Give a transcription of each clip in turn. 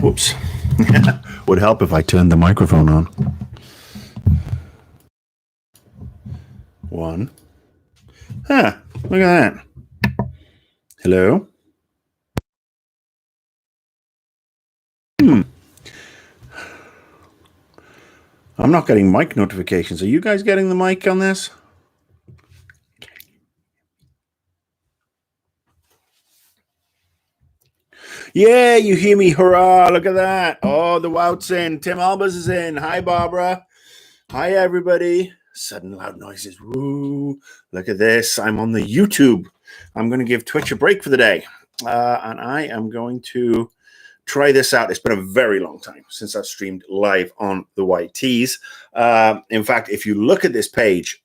Whoops. Would help if I turned the microphone on. One. Ah, look at that. Hello? I'm not getting mic notifications. Are you guys getting the mic on this? Yeah, you hear me. Hurrah. Look at that. Oh, the Wout's in. Tim Albers is in. Hi, Barbara. Hi, everybody. Sudden loud noises. Woo. Look at this. I'm on the YouTube. I'm going to give Twitch a break for the day. And I am going to try this out. It's been a very long time since I've streamed live on the YTs. In fact, if you look at this page,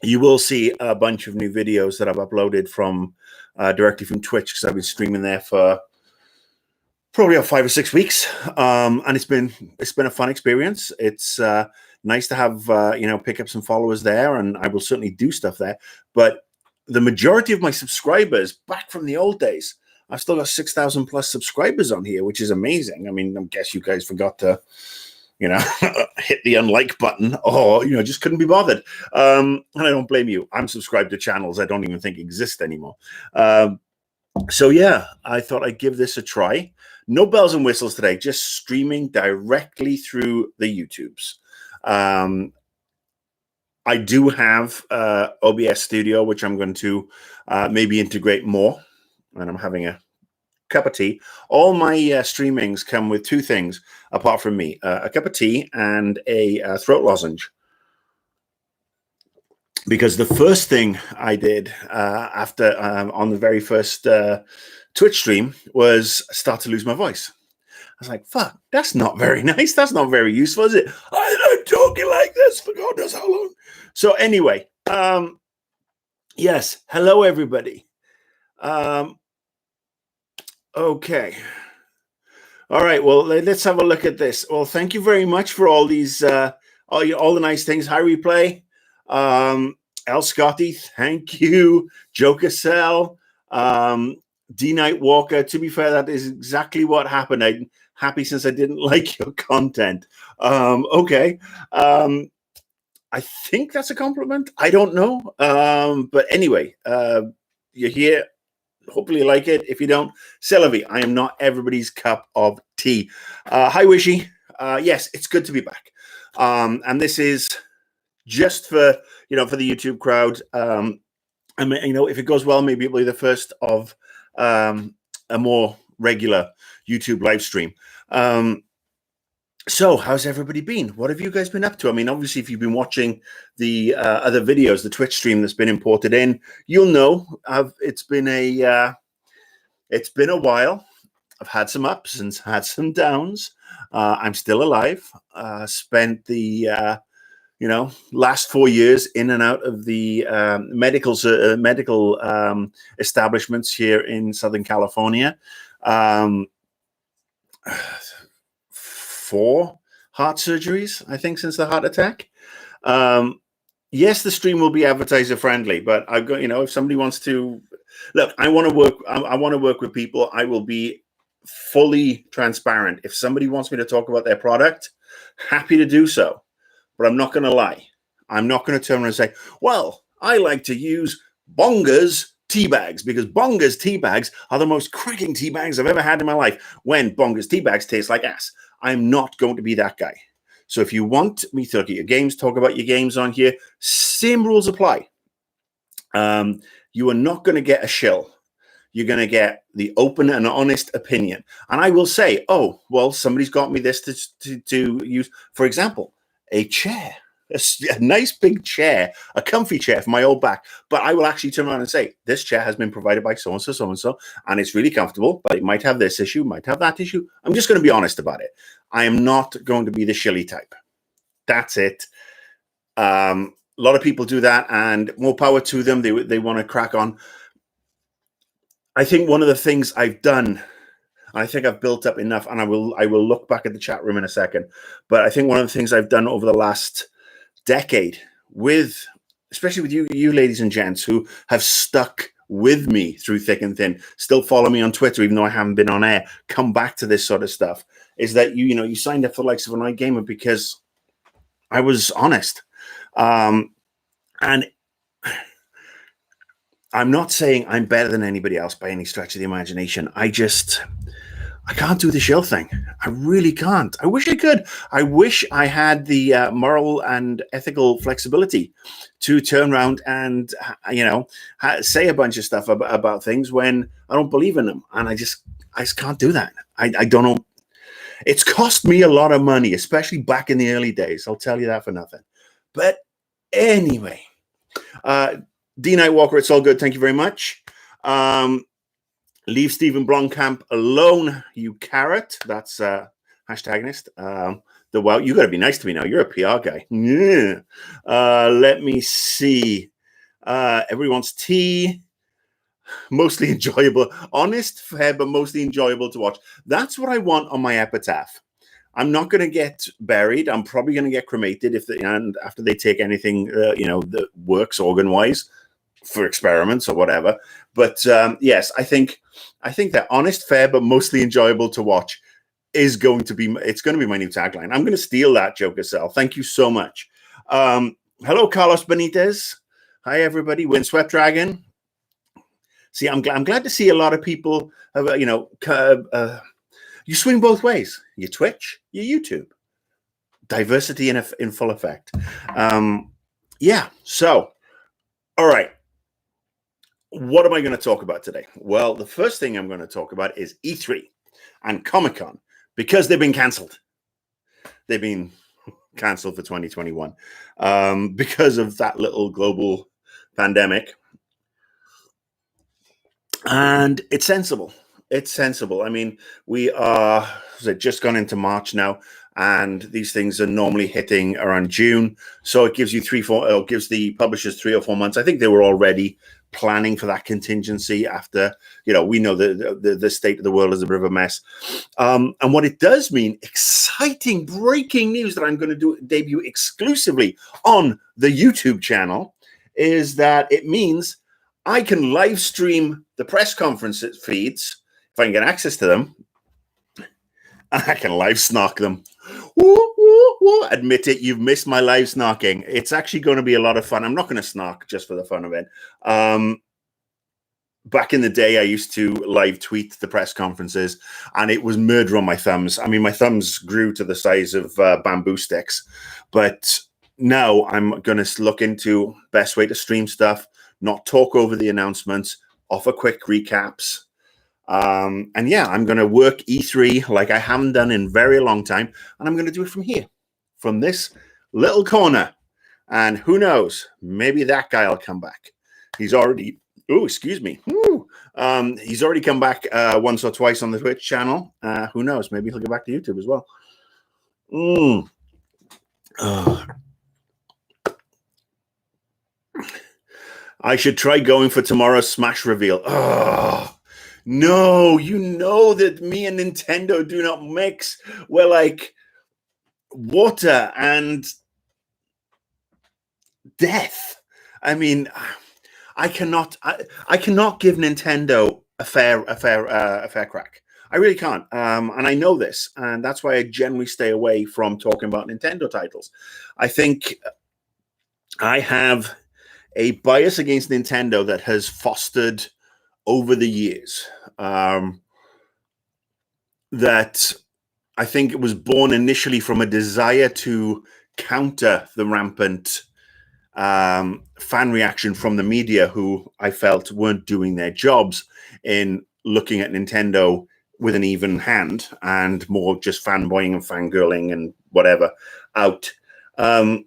you will see a bunch of new videos that I've uploaded from directly from Twitch, because I've been streaming there for probably about 5 or 6 weeks, and it's been a fun experience. It's nice to have pick up some followers there, and I will certainly do stuff there. But the majority of my subscribers back from the old days, I've still got 6,000 plus subscribers on here, which is amazing. I mean, I guess you guys forgot to hit the unlike button, or just couldn't be bothered. And I don't blame you. I'm subscribed to channels I don't even think exist anymore. So yeah, I thought I'd give this a try. No bells and whistles today, just streaming directly through the YouTubes. I do have OBS Studio, which I'm going to maybe integrate more. And I'm having a cup of tea. All my streamings come with two things, apart from me: a cup of tea and a throat lozenge. Because the first thing I did after on the very first Twitch stream was start to lose my voice. I was like, fuck, that's not very nice. That's not very useful, is it? I'm not talking like this for God knows how long. So anyway, yes, hello, everybody. Okay. All right, well, let's have a look at this. Well, thank you very much for all these, all the nice things. Hi, Replay. L. Scotty, thank you. Joker Cell, D. Night Walker. To be fair, that is exactly what happened. I'm happy since I didn't like your content. Okay. I think that's a compliment. I don't know. But anyway, you're here. Hopefully you like it. If you don't, c'est la vie. I am not everybody's cup of tea. Hi, Wishy. Yes, it's good to be back. And this is just for for the YouTube crowd. I mean, if it goes well, maybe it'll be the first of a more regular YouTube live stream. So how's everybody been? What have you guys been up to? I mean, obviously, if you've been watching the other videos, the Twitch stream that's been imported in, you'll know it's been a while. I've had some ups and had some downs. I'm still alive. Spent the last 4 years in and out of the medical establishments here in Southern California. 4 heart surgeries, I think, since the heart attack. Yes, the stream will be advertiser friendly, but I've got, if somebody wants to look, I want to work. I want to work with people. I will be fully transparent. If somebody wants me to talk about their product, happy to do so. But I'm not going to lie. I'm not going to turn around and say, well, I like to use Bonga's tea bags, because Bonga's tea bags are the most cracking tea bags I've ever had in my life, when Bonga's tea bags taste like ass. I'm not going to be that guy. So if you want me to look at your games, talk about your games on here, same rules apply. You are not going to get a shill. You're going to get the open and honest opinion. And I will say, oh, well, somebody's got me this to use, for example, a chair, a nice big chair, a comfy chair for my old back. But I will actually turn around and say, this chair has been provided by so-and-so, so-and-so, and it's really comfortable, but it might have this issue, might have that issue. I'm just going to be honest about it. I am not going to be the shilly type. That's it. A lot of people do that, and more power to them. They want to crack on. I think one of the things I've done, I think I've built up enough, and I will look back at the chat room in a second. But I think one of the things I've done over the last decade, especially with you ladies and gents who have stuck with me through thick and thin, still follow me on Twitter, even though I haven't been on air, come back to this sort of stuff, is that you signed up for the likes of an iGamer because I was honest. And I'm not saying I'm better than anybody else by any stretch of the imagination. I can't do the shill thing. I really can't. I wish I could. I wish I had the moral and ethical flexibility to turn around and, say a bunch of stuff about things when I don't believe in them. And I just can't do that. I don't know. It's cost me a lot of money, especially back in the early days. I'll tell you that for nothing. But anyway, D. Nightwalker, it's all good. Thank you very much. Leave Stephen Blomkamp alone, you carrot. That's hashtagnist. Well, you got to be nice to me now. You're a PR guy. Yeah. Let me see. Everyone's tea. Mostly enjoyable. Honest, fair, but mostly enjoyable to watch. That's what I want on my epitaph. I'm not going to get buried. I'm probably going to get cremated after they take anything, that works organ-wise for experiments or whatever. But yes, I think that honest, fair, but mostly enjoyable to watch is going to be my new tagline. I'm going to steal that, Joker Cell. Thank you so much. Hello, Carlos Benitez. Hi, everybody. Windswept Dragon. See, I'm glad to see a lot of people have, you swing both ways. Your Twitch, your YouTube. Diversity in full effect. Yeah. So, all right. What am I going to talk about today? Well, the first thing I'm going to talk about is E3 and Comic-Con because they've been canceled. They've been canceled for 2021 because of that little global pandemic. And it's sensible. It's sensible. I mean, we are just gone into March now, and these things are normally hitting around June. So it gives you gives the publishers 3 or 4 months. I think they were already planning for that contingency after, we know the state of the world is a bit of a mess. And what it does mean, exciting breaking news that I'm going to debut exclusively on the YouTube channel, is that it means I can live stream the press conference feeds if I can get access to them. I can live snark them. Woo, woo, woo. Admit it, you've missed my live snarking. It's actually going to be a lot of fun. I'm not going to snark just for the fun of it. Back in the day, I used to live tweet the press conferences, and it was murder on my thumbs. I mean, my thumbs grew to the size of bamboo sticks. But now I'm going to look into best way to stream stuff, not talk over the announcements, offer quick recaps. And yeah, I'm going to work E3 like I haven't done in a very long time. And I'm going to do it from here, from this little corner. And who knows, maybe that guy will come back. He's already, excuse me. He's already come back once or twice on the Twitch channel. Who knows, maybe he'll go back to YouTube as well. I should try going for tomorrow's Smash reveal. No, you know that me and Nintendo do not mix. We're like water and death. I mean, I cannot give Nintendo a fair crack. I really can't. And I know this, and that's why I generally stay away from talking about Nintendo titles. I think I have a bias against Nintendo that has fostered over the years, that I think it was born initially from a desire to counter the rampant fan reaction from the media, who I felt weren't doing their jobs in looking at Nintendo with an even hand and more just fanboying and fangirling and whatever out. And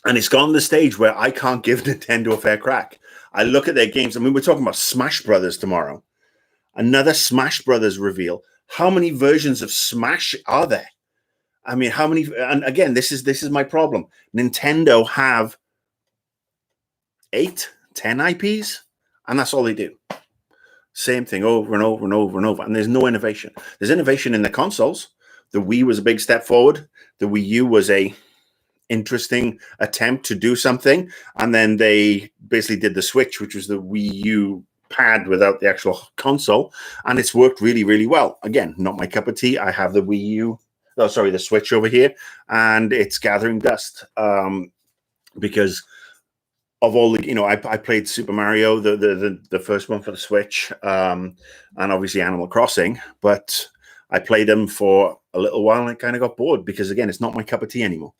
it's gone to the stage where I can't give Nintendo a fair crack. I look at their games. I mean, we're talking about Smash Brothers tomorrow. Another Smash Brothers reveal. How many versions of Smash are there? I mean, how many? And again, this is my problem. Nintendo have 8, 10 IPs, and that's all they do. Same thing over and over and over and over. And there's no innovation. There's innovation in the consoles. The Wii was a big step forward. The Wii U was a interesting attempt to do something. And then they basically did the Switch, which was the Wii U pad without the actual console, and it's worked really, really well. Again, not my cup of tea. I have the the Switch over here, and it's gathering dust because of all the, I played Super Mario, the first one for the Switch, and obviously Animal Crossing, but I played them for a little while and I kind of got bored because, again, it's not my cup of tea anymore.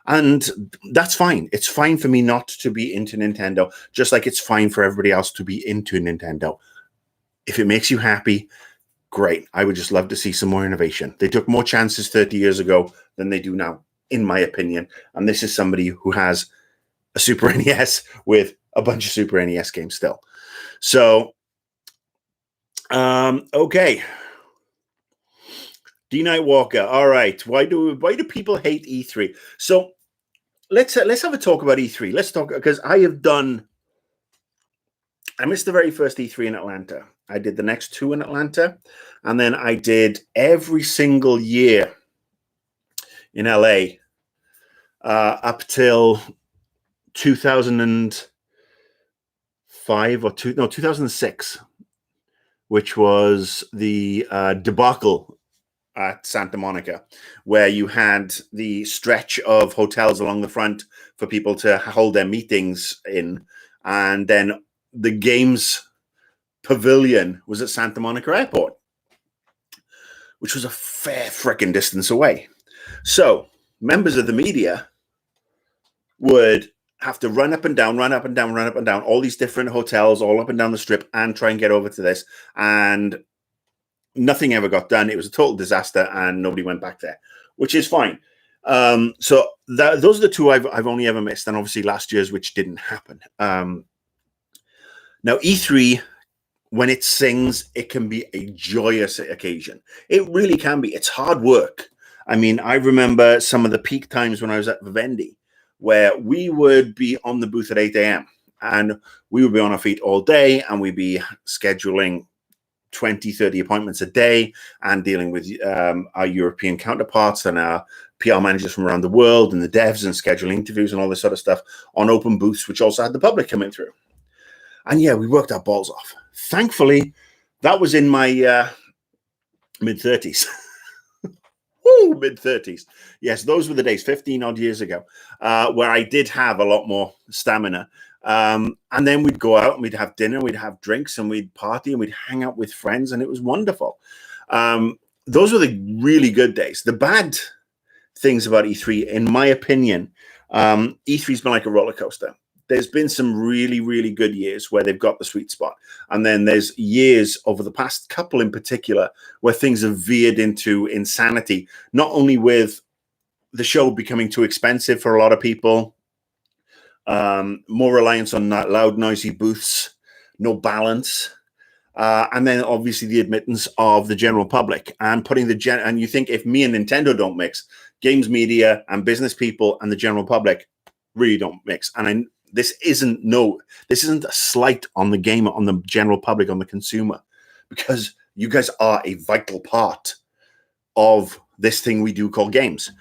And that's fine. It's fine for me not to be into Nintendo, just like it's fine for everybody else to be into Nintendo. If it makes you happy, great. I would just love to see some more innovation. They took more chances 30 years ago than they do now, in my opinion. And this is somebody who has a Super NES with a bunch of Super NES games still. So, okay. D Night Walker. All right. Why do people hate E3? So let's have a talk about E3. Let's talk, because I missed the very first E3 in Atlanta. I did the next two in Atlanta, and then I did every single year in LA up till 2006, which was the debacle at Santa Monica, where you had the stretch of hotels along the front for people to hold their meetings in, and then the games pavilion was at Santa Monica Airport, which was a fair frickin' distance away. So members of the media would have to run up and down all these different hotels all up and down the strip and try and get over to this, and nothing ever got done. It was a total disaster, and nobody went back there, which is fine. So those are the two I've only ever missed, and obviously last year's, which didn't happen. Now, E3, when it sings, it can be a joyous occasion. It really can be. It's hard work. I mean, I remember some of the peak times when I was at Vivendi, where we would be on the booth at 8 a.m. and we would be on our feet all day, and we'd be scheduling 20, 30 appointments a day and dealing with our European counterparts and our PR managers from around the world and the devs and scheduling interviews and all this sort of stuff on open booths, which also had the public coming through. And yeah, we worked our balls off. Thankfully, that was in my mid-30s. Woo, mid-30s. Yes, those were the days, 15 odd years ago, where I did have a lot more stamina. And then we'd go out and we'd have dinner, we'd have drinks, and we'd party and we'd hang out with friends, and it was wonderful. Those were the really good days. The bad things about E3, in my opinion, E3's been like a roller coaster. There's been some really, really good years where they've got the sweet spot. And then there's years over the past couple in particular where things have veered into insanity, not only with the show becoming too expensive for a lot of people, more reliance on loud, noisy booths, no balance, and then obviously the admittance of the general public and putting and you think if me and Nintendo don't mix, games media and business people and the general public really don't mix. And this isn't a slight on the gamer, on the general public, on the consumer, because you guys are a vital part of this thing we do call games.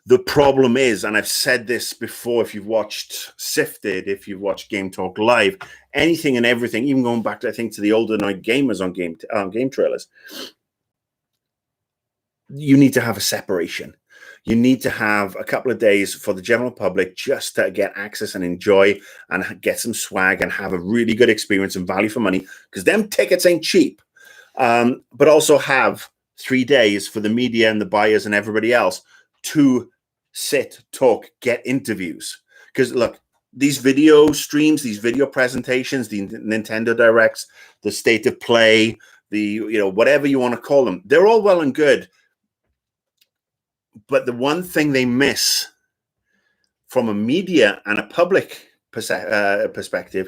The problem is, and I've said this before, if you've watched Sifted, if you've watched Game Talk Live, anything and everything, even going back to, I think, to the older night gamers on game trailers, you need to have a separation. You need to have a couple of days for the general public just to get access and enjoy and get some swag and have a really good experience and value for money, because them tickets ain't cheap. But also have 3 days for the media and the buyers and everybody else to sit, talk, get interviews. Because look, these video streams, these video presentations, the Nintendo Directs, the State of Play, the whatever you want to call them, they're all well and good. But the one thing they miss from a media and a public perspective,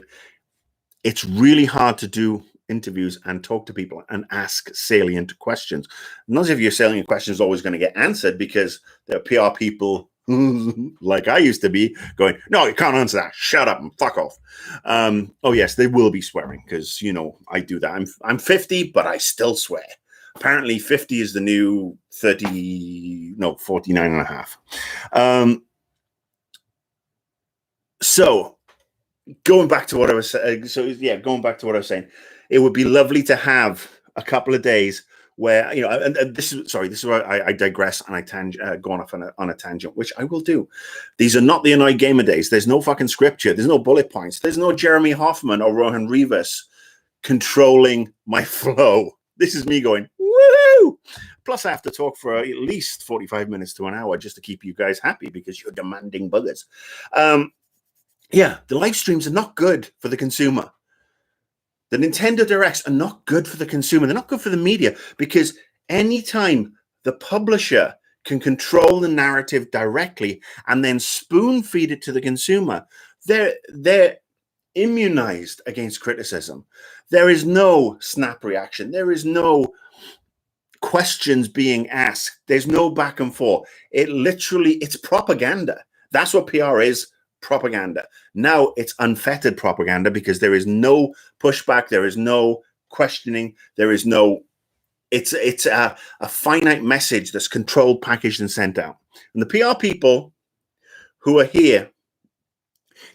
it's really hard to do interviews and talk to people and ask salient questions. Not if your salient question is always going to get answered, because there are PR people like I used to be going, no, you can't answer that. Shut up and fuck off. Oh yes, they will be swearing, because I do that. I'm 50, but I still swear. Apparently 50 is the new 30, no, 49 and a half. So going back to what I was saying, going back to what I was saying, it would be lovely to have a couple of days where, you know, and this is where I digress and I go off on a tangent, which I will do. These are not the Annoyed Gamer days. There's no fucking scripture. There's no bullet points. There's no Jeremy Hoffman or Rohan Rivas controlling my flow. This is me going, woo! Plus, I have to talk for at least 45 minutes to an hour just to keep you guys happy because you're demanding buggers. Yeah, the live streams are not good for the consumer. The Nintendo Directs are not good for the consumer. They're not good for the media because anytime the publisher can control the narrative directly and then spoon feed it to the consumer, they're immunized against criticism. There is no snap reaction. There is no questions being asked. There's no back and forth. It's propaganda. That's what PR is. Propaganda. Now it's unfettered propaganda because there is no pushback, there is no questioning, there is no, it's a finite message that's controlled, packaged, and sent out. And the PR people who are here,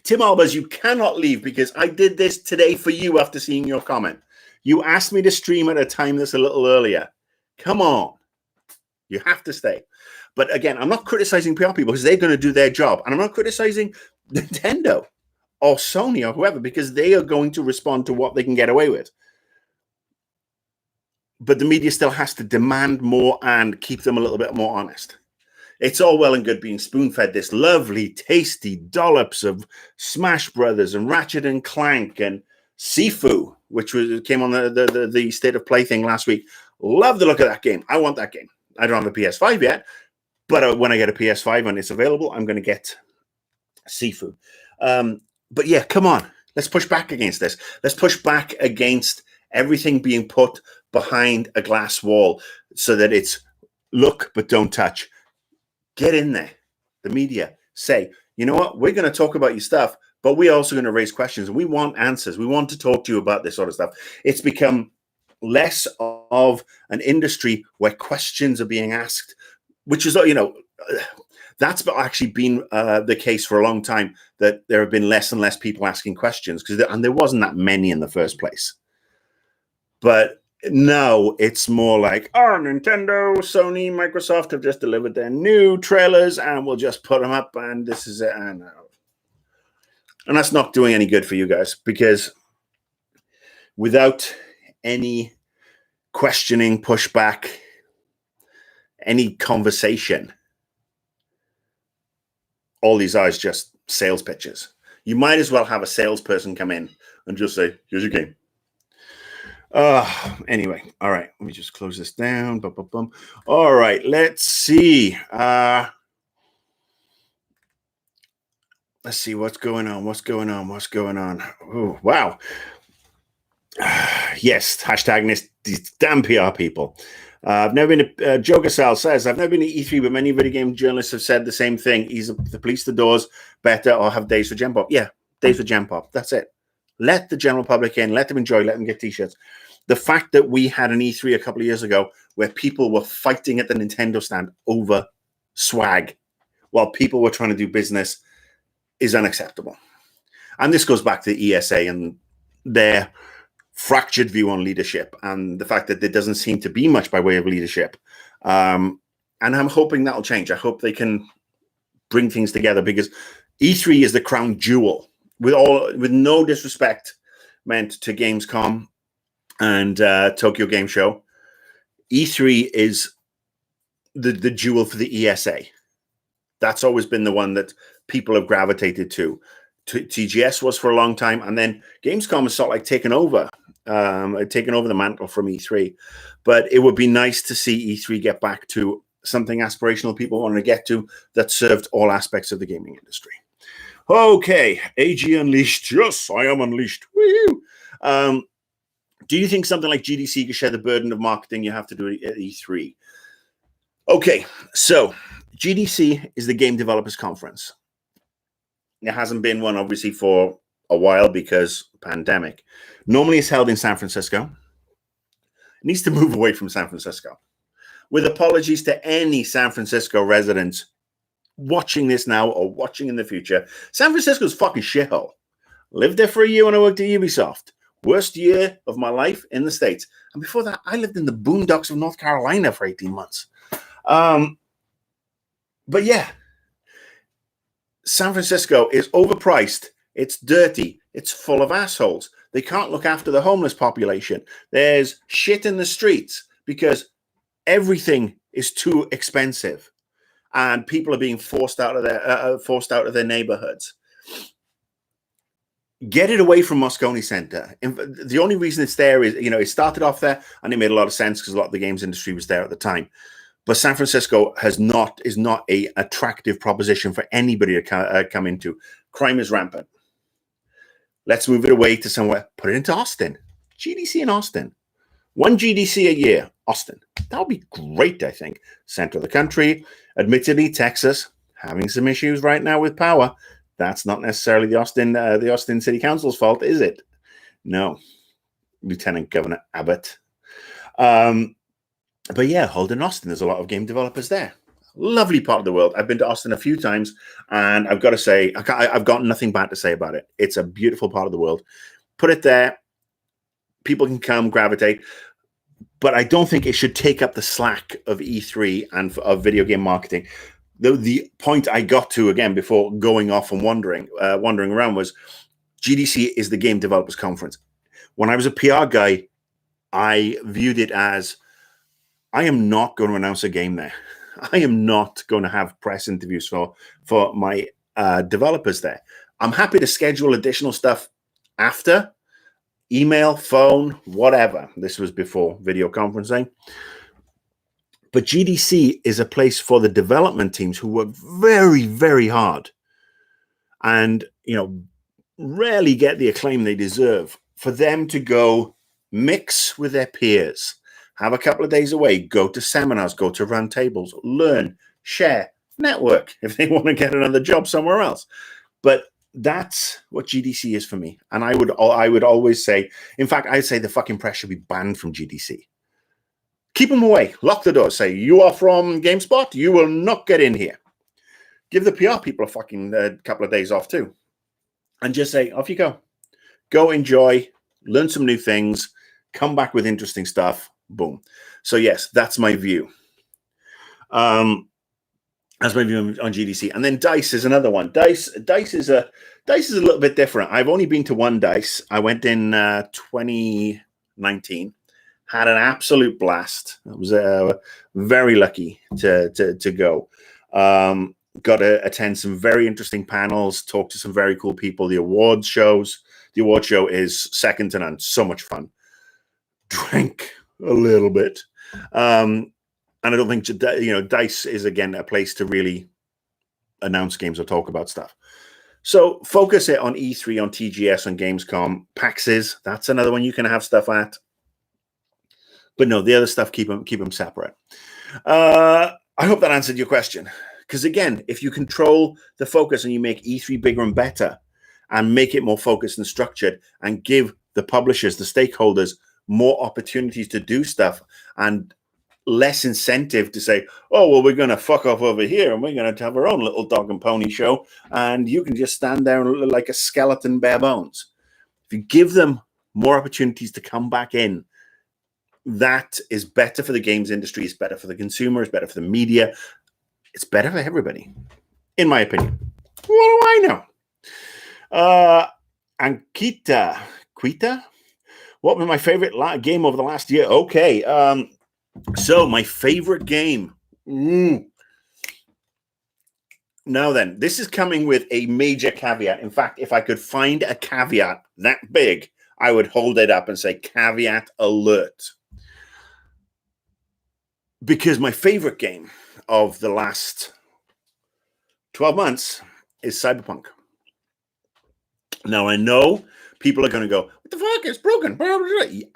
Tim Albers, you cannot leave because I did this today for you after seeing your comment. You asked me to stream at a time that's a little earlier. Come on. You have to stay. But again, I'm not criticizing PR people because they're going to do their job. And I'm not criticizing Nintendo or Sony or whoever because they are going to respond to what they can get away with. But the media still has to demand more and keep them a little bit more honest. It's all well and good being spoon-fed this lovely, tasty dollops of Smash Brothers and Ratchet and Clank and Sifu, which came on the State of Play thing last week. Love the look of that game. I want that game. I don't have a PS5 yet, but when I get a PS5 and it's available, I'm going to get Sifu. But yeah, come on. Let's push back against this. Let's push back against everything being put behind a glass wall so that it's look but don't touch. Get in there. The media say, you know what? We're going to talk about your stuff, but we're also going to raise questions. And we want answers. We want to talk to you about this sort of stuff. It's become less of an industry where questions are being asked, which is, you know, that's actually been the case for a long time, that there have been less and less people asking questions and there wasn't that many in the first place. But now it's more like, oh, Nintendo, Sony, Microsoft have just delivered their new trailers and we'll just put them up and this is it. And that's not doing any good for you guys because without any questioning, pushback, any conversation, all these are just sales pitches. You might as well have a salesperson come in and just say, here's your game. Anyway, all right. Let me just close this down. Bum, bum, bum. All right, let's see. Let's see what's going on. Oh, wow. Yes, hashtag these damn PR people. I've never been to, Joe Gasal says, I've never been to E3, but many video game journalists have said the same thing. Either to police the doors better or have days for Gen Pop. Yeah, days for Gen Pop. That's it. Let the general public in. Let them enjoy. Let them get T-shirts. The fact that we had an E3 a couple of years ago where people were fighting at the Nintendo stand over swag while people were trying to do business is unacceptable. And this goes back to the ESA and their fractured view on leadership and the fact that there doesn't seem to be much by way of leadership. And I'm hoping that'll change. I hope they can bring things together because E3 is the crown jewel with no disrespect meant to Gamescom and Tokyo Game Show. E3 is the jewel for the ESA. That's always been the one that people have gravitated to. TGS was for a long time, and then Gamescom has sort of like taken over the mantle from E3. But it would be nice to see E3 get back to something aspirational people want to get to that served all aspects of the gaming industry. Okay, AG Unleashed. Yes, I am unleashed. Woo! Do you think something like GDC could share the burden of marketing you have to do at E3? Okay, so GDC is the Game Developers Conference. There hasn't been one, obviously, for a while because pandemic. Normally, it's held in San Francisco. needs to move away from San Francisco. With apologies to any San Francisco residents watching this now or watching in the future, San Francisco's fucking shithole. Lived there for a year when I worked at Ubisoft. Worst year of my life in the States. And before that, I lived in the boondocks of North Carolina for 18 months. But yeah, San Francisco is overpriced. It's dirty. It's full of assholes. They can't look after the homeless population. There's shit in the streets because everything is too expensive, and people are being forced out of their neighborhoods. Get it away from Moscone Center. The only reason it's there is, it started off there, and it made a lot of sense because a lot of the games industry was there at the time. But San Francisco is not a attractive proposition for anybody to come into. Crime is rampant. Let's move it away to somewhere. Put it into Austin. GDC in Austin. One GDC a year. Austin. That would be great, I think. Center of the country. Admittedly, Texas having some issues right now with power. That's not necessarily the Austin City Council's fault, is it? No. Lieutenant Governor Abbott. But yeah, Holden, Austin. There's a lot of game developers there. Lovely part of the world. I've been to Austin a few times, and I've got to say, I've got nothing bad to say about it. It's a beautiful part of the world. Put it there. People can come, gravitate. But I don't think it should take up the slack of E3 and of video game marketing. The point I got to, again, before going off and wandering around, was GDC is the Game Developers Conference. When I was a PR guy, I viewed it as, I am not going to announce a game there. I am not going to have press interviews for my developers there. I'm happy to schedule additional stuff after, email, phone, whatever. This was before video conferencing. But GDC is a place for the development teams who work very, very hard and, rarely get the acclaim they deserve, for them to go mix with their peers, have a couple of days away, go to seminars, go to round tables, learn, share, network if they want to get another job somewhere else. But that's what GDC is for me. And I would always say, in fact, I'd say the fucking press should be banned from GDC. Keep them away. Lock the door. Say, you are from GameSpot. You will not get in here. Give the PR people a fucking couple of days off too. And just say, off you go. Go enjoy. Learn some new things. Come back with interesting stuff. Boom. So yes, that's my view. That's my view on GDC. And then DICE is another one. DICE is a little bit different. I've only been to one DICE. I went in 2019. Had an absolute blast. I was very lucky to go. Got to attend some very interesting panels, talk to some very cool people. The award show is second to none. So much fun. Drank a little bit. And I don't think, DICE is, again, a place to really announce games or talk about stuff. So focus it on E3, on TGS, on Gamescom. PAXs, that's another one you can have stuff at. But no, the other stuff, keep them separate. I hope that answered your question. Because again, if you control the focus and you make E3 bigger and better and make it more focused and structured and give the publishers, the stakeholders, more opportunities to do stuff and less incentive to say, oh, well, we're going to fuck off over here and we're going to have our own little dog and pony show and you can just stand there and look like a skeleton bare bones. If you give them more opportunities to come back in, that is better for the games industry. It's better for the consumer. It's better for the media. It's better for everybody, in my opinion. What do I know? Ankita, what was my favorite game over the last year? Okay, so my favorite game. Now then, this is coming with a major caveat. In fact, if I could find a caveat that big, I would hold it up and say caveat alert. Because my favorite game of the last 12 months is Cyberpunk. Now, I know people are going to go, what the fuck? It's broken.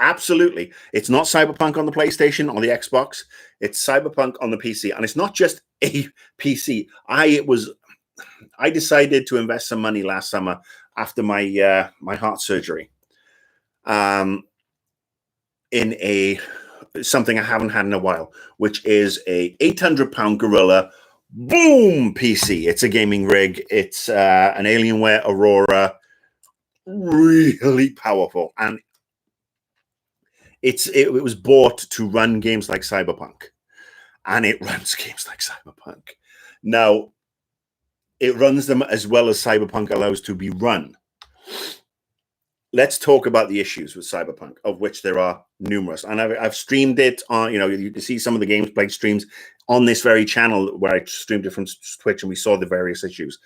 Absolutely. It's not Cyberpunk on the PlayStation or the Xbox. It's Cyberpunk on the PC. And it's not just a PC. I decided to invest some money last summer after my heart surgery in a something I haven't had in a while, which is a 800-pound Gorilla Boom PC. It's a gaming rig. It's an Alienware Aurora, really powerful, and it was bought to run games like Cyberpunk, and it runs games like Cyberpunk. Now, it runs them as well as Cyberpunk allows to be run. Let's talk about the issues with Cyberpunk, of which there are numerous. And I've streamed it on, you can see some of the gameplay streams on this very channel where I streamed it from Twitch, and we saw the various issues.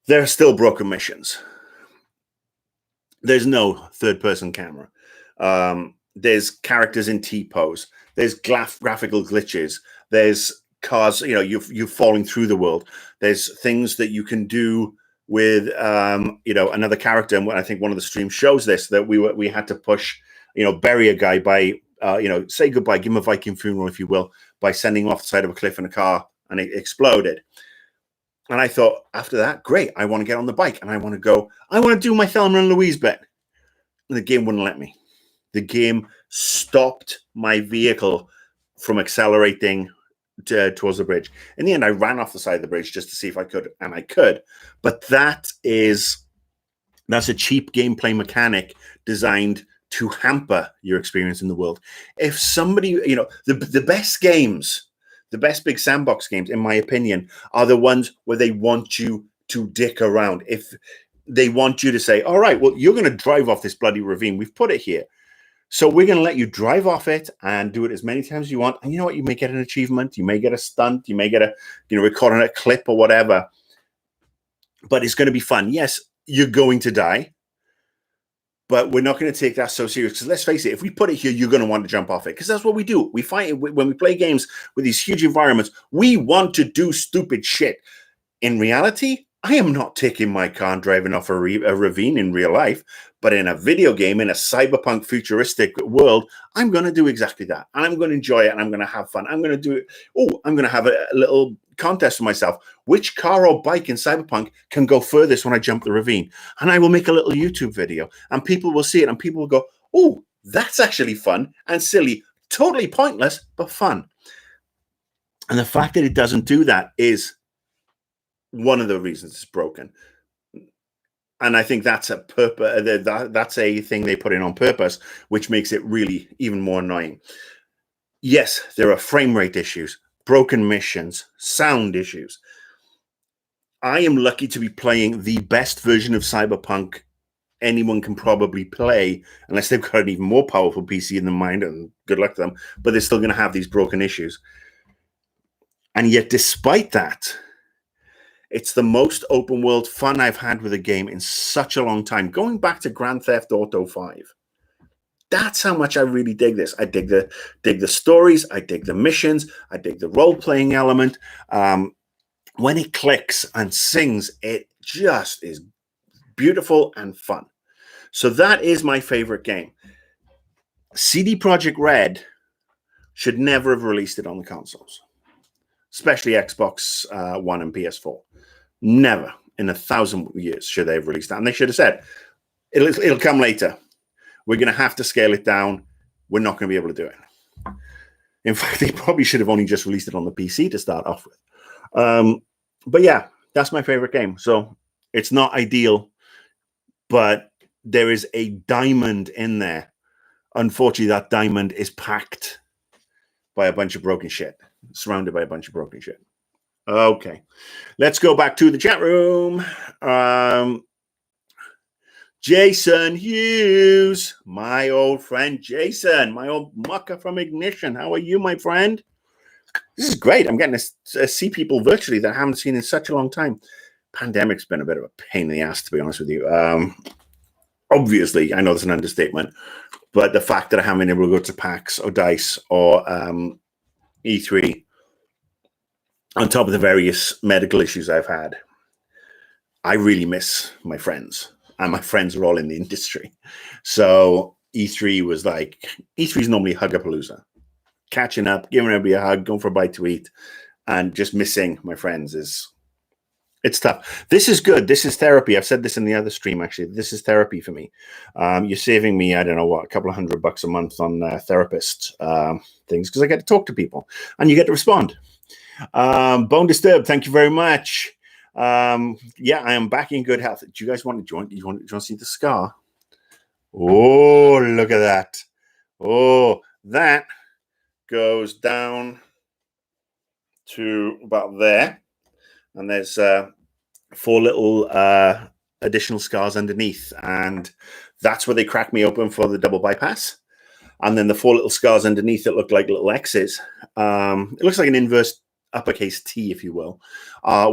There are still broken missions. There's no third-person camera. There's characters in T-pose. There's graphical glitches. There's cars, you're falling through the world. There's things that you can do with, another character. And I think one of the streams shows this, that we had to push, bury a guy by, say goodbye, give him a Viking funeral, if you will, by sending him off the side of a cliff in a car, and it exploded. And I thought, after that, great, I want to get on the bike, and I want to do my Thelma and Louise bit. And the game wouldn't let me. The game stopped my vehicle from accelerating towards the bridge. In the end, I ran off the side of the bridge just to see if I could, and I could. But that's a cheap gameplay mechanic designed to hamper your experience in the world. If somebody, the best games, the best big sandbox games, in my opinion, are the ones where they want you to dick around. If they want you to say, all right, well, you're going to drive off this bloody ravine. We've put it here. So we're going to let you drive off it and do it as many times as you want. And you know what? You may get an achievement. You may get a stunt. You may get a, recording a clip or whatever. But it's going to be fun. Yes, you're going to die. But we're not going to take that so serious. Because let's face it, if we put it here, you're going to want to jump off it. Because that's what we do. We fight when we play games with these huge environments. We want to do stupid shit. In reality, I am not taking my car and driving off a ravine in real life. But in a video game, in a cyberpunk futuristic world, I'm going to do exactly that. And I'm going to enjoy it, and I'm going to have fun. I'm going to do it. Oh, I'm going to have a little contest for myself. Which car or bike in Cyberpunk can go furthest when I jump the ravine? And I will make a little YouTube video, and people will see it, and people will go, oh, that's actually fun and silly. Totally pointless, but fun. And the fact that it doesn't do that is one of the reasons it's broken. And I think that's a purpose. That's a thing they put in on purpose, which makes it really even more annoying. Yes, there are frame rate issues, broken missions, sound issues. I am lucky to be playing the best version of Cyberpunk anyone can probably play, unless they've got an even more powerful PC in their mind, and good luck to them. But they're still going to have these broken issues. And yet, despite that, it's the most open world fun I've had with a game in such a long time. Going back to Grand Theft Auto 5. That's how much I really dig this. I dig the stories. I dig the missions. I dig the role-playing element. When it clicks and sings, it just is beautiful and fun. So that is my favorite game. CD Projekt Red should never have released it on the consoles, especially Xbox One and PS4. Never in 1,000 years should they have released that. And they should have said, it'll come later. We're going to have to scale it down. We're not going to be able to do it. In fact, they probably should have only just released it on the PC to start off with. But yeah, that's my favorite game. So it's not ideal, but there is a diamond in there. Unfortunately, that diamond is packed by a bunch of broken shit, surrounded by a bunch of broken shit. Okay, let's go back to the chat room. Jason Hughes, my old friend Jason, my old mucker from Ignition. How are you, my friend? This is great. I'm getting to see people virtually that I haven't seen in such a long time. Pandemic's been a bit of a pain in the ass, to be honest with you. Obviously, I know that's an understatement, but the fact that I haven't been able to go to PAX or DICE or E3, on top of the various medical issues I've had, I really miss my friends. And my friends are all in the industry. So E3 was like, E3 is normally Hugapalooza. Catching up, giving everybody a hug, going for a bite to eat, and just missing my friends is It's tough. This is good. This is therapy. I've said this in the other stream, actually. This is therapy for me. You're saving me, I don't know what, a couple of $100 a month on therapist things, because I get to talk to people and you get to respond. Bone Disturbed, thank you very much. Yeah, I am back in good health. Do you guys want to join? Do you want to see the scar? Oh, look at that. Oh, that goes down to about there. And there's 4 little additional scars underneath. And that's where they cracked me open for the double bypass. And then the 4 little scars underneath that look like little X's. It looks like an inverse uppercase T, if you will,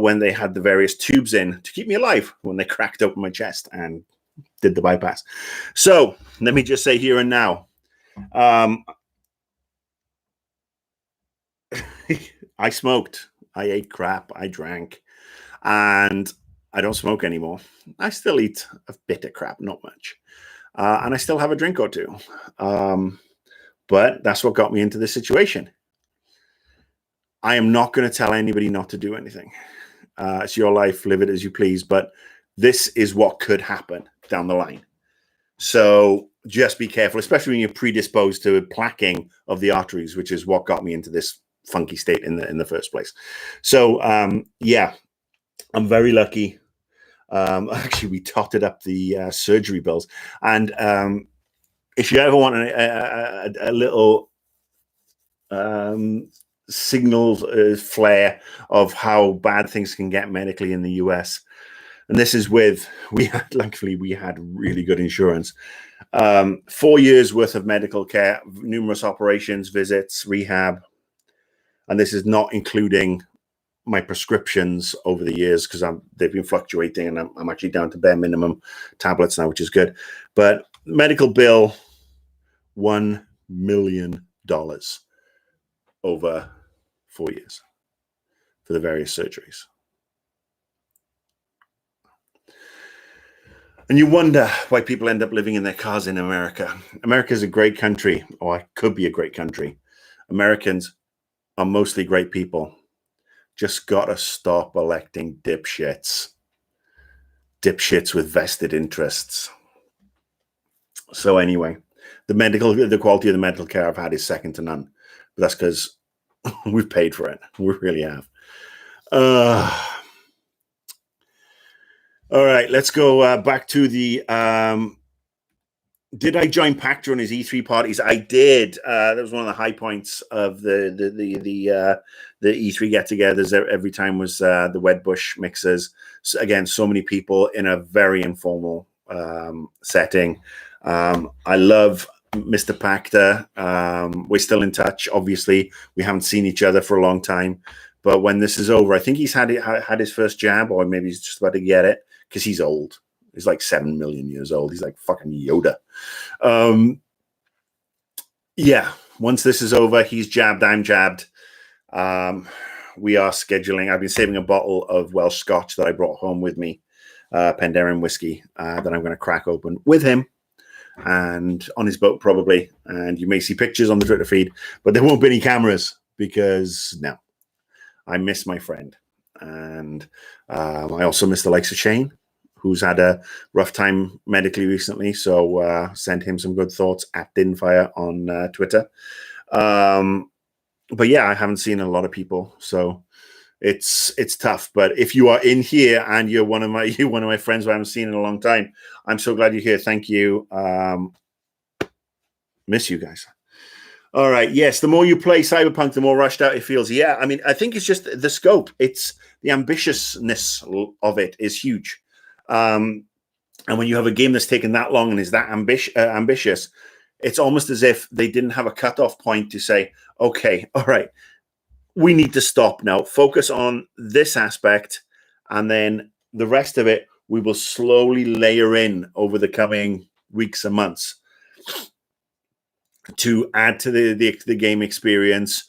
when they had the various tubes in to keep me alive when they cracked open my chest and did the bypass. So let me just say here and now, I smoked, I ate crap, I drank, and I don't smoke anymore. I still eat a bit of crap, not much. And I still have a drink or two. But that's what got me into this situation. I am not going to tell anybody not to do anything. It's your life, live it as you please. But this is what could happen down the line. So just be careful, especially when you're predisposed to plaquing of the arteries, which is what got me into this funky state in the first place. So yeah, I'm very lucky. Actually, we totted up the surgery bills. And if you ever want a little signal flare of how bad things can get medically in the US, and this is luckily we had really good insurance. 4 years worth of medical care, numerous operations, visits, rehab. And this is not including my prescriptions over the years, because they've been fluctuating, and I'm actually down to bare minimum tablets now, which is good. But medical bill, $1 million over 4 years for the various surgeries. And you wonder why people end up living in their cars in America. America is a great country, or it could be a great country. Americans are mostly great people. Just gotta stop electing dipshits with vested interests. So anyway, the quality of the medical care I've had is second to none. But that's because we've paid for it. We really have. All right, let's go back to the. Did I join Pac during his E3 parties? I did. That was one of the high points of the E3 get-togethers. Every time was the Wedbush mixers. So again, so many people in a very informal setting. I love Mr. Pacta. We're still in touch. Obviously, we haven't seen each other for a long time. But when this is over, I think he's had his first jab, or maybe he's just about to get it, because he's old. He's like 7 million years old. He's like fucking Yoda. Yeah, once this is over, he's jabbed, I'm jabbed. We are scheduling. I've been saving a bottle of Welsh Scotch that I brought home with me, Penderyn whiskey, that I'm going to crack open with him and on his boat probably. And you may see pictures on the Twitter feed, but there won't be any cameras because, no, I miss my friend. And I also miss the likes of Shane, who's had a rough time medically recently. So send him some good thoughts at Dinfire on Twitter. But yeah, I haven't seen a lot of people, so it's tough. But if you are in here and you're one of my friends who I haven't seen in a long time, I'm so glad you're here. Thank you. Miss you guys. All right. Yes, the more you play Cyberpunk, the more rushed out it feels. Yeah, I mean, I think it's just the scope. It's the ambitiousness of it is huge. And when you have a game that's taken that long and is that ambitious, it's almost as if they didn't have a cutoff point to say, okay, all right, we need to stop now, focus on this aspect, and then the rest of it we will slowly layer in over the coming weeks and months to add to the game experience.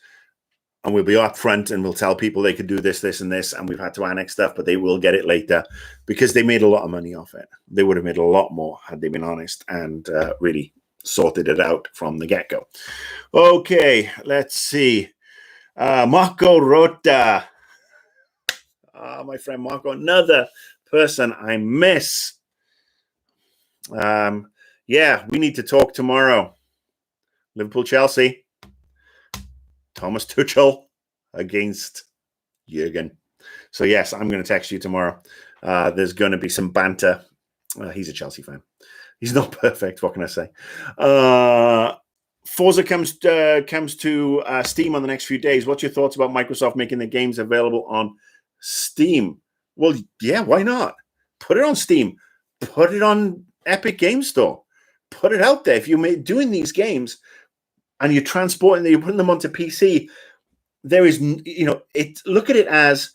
And we'll be upfront and we'll tell people they could do this, this, and this, and we've had to annex stuff, but they will get it later because they made a lot of money off it. They would have made a lot more had they been honest and really sorted it out from the get-go. Okay, let's see. Marco Rota. my friend Marco, another person I miss. Yeah, we need to talk tomorrow. Liverpool, Chelsea. Thomas Tuchel against Jurgen. So yes, I'm going to text you tomorrow. There's going to be some banter. He's a Chelsea fan. He's not perfect. What can I say? Forza comes to Steam on the next few days. What's your thoughts about Microsoft making the games available on Steam? Well, yeah, why not? Put it on Steam. Put it on Epic Game Store. Put it out there. If you're doing these games and you're transporting them, you're putting them onto PC, there is, look at it as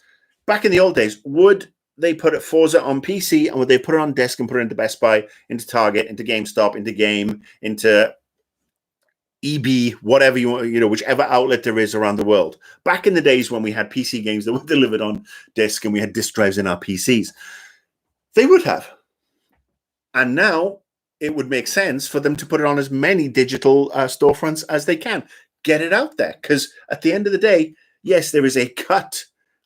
back in the old days, would they put Forza on PC and would they put it on desk and put it into Best Buy, into Target, into GameStop, into Game, into EB, whatever you want, whichever outlet there is around the world. Back in the days when we had PC games that were delivered on disk and we had disk drives in our PCs, they would have. And now it would make sense for them to put it on as many digital storefronts as they can. Get it out there. Because at the end of the day, yes, there is a cut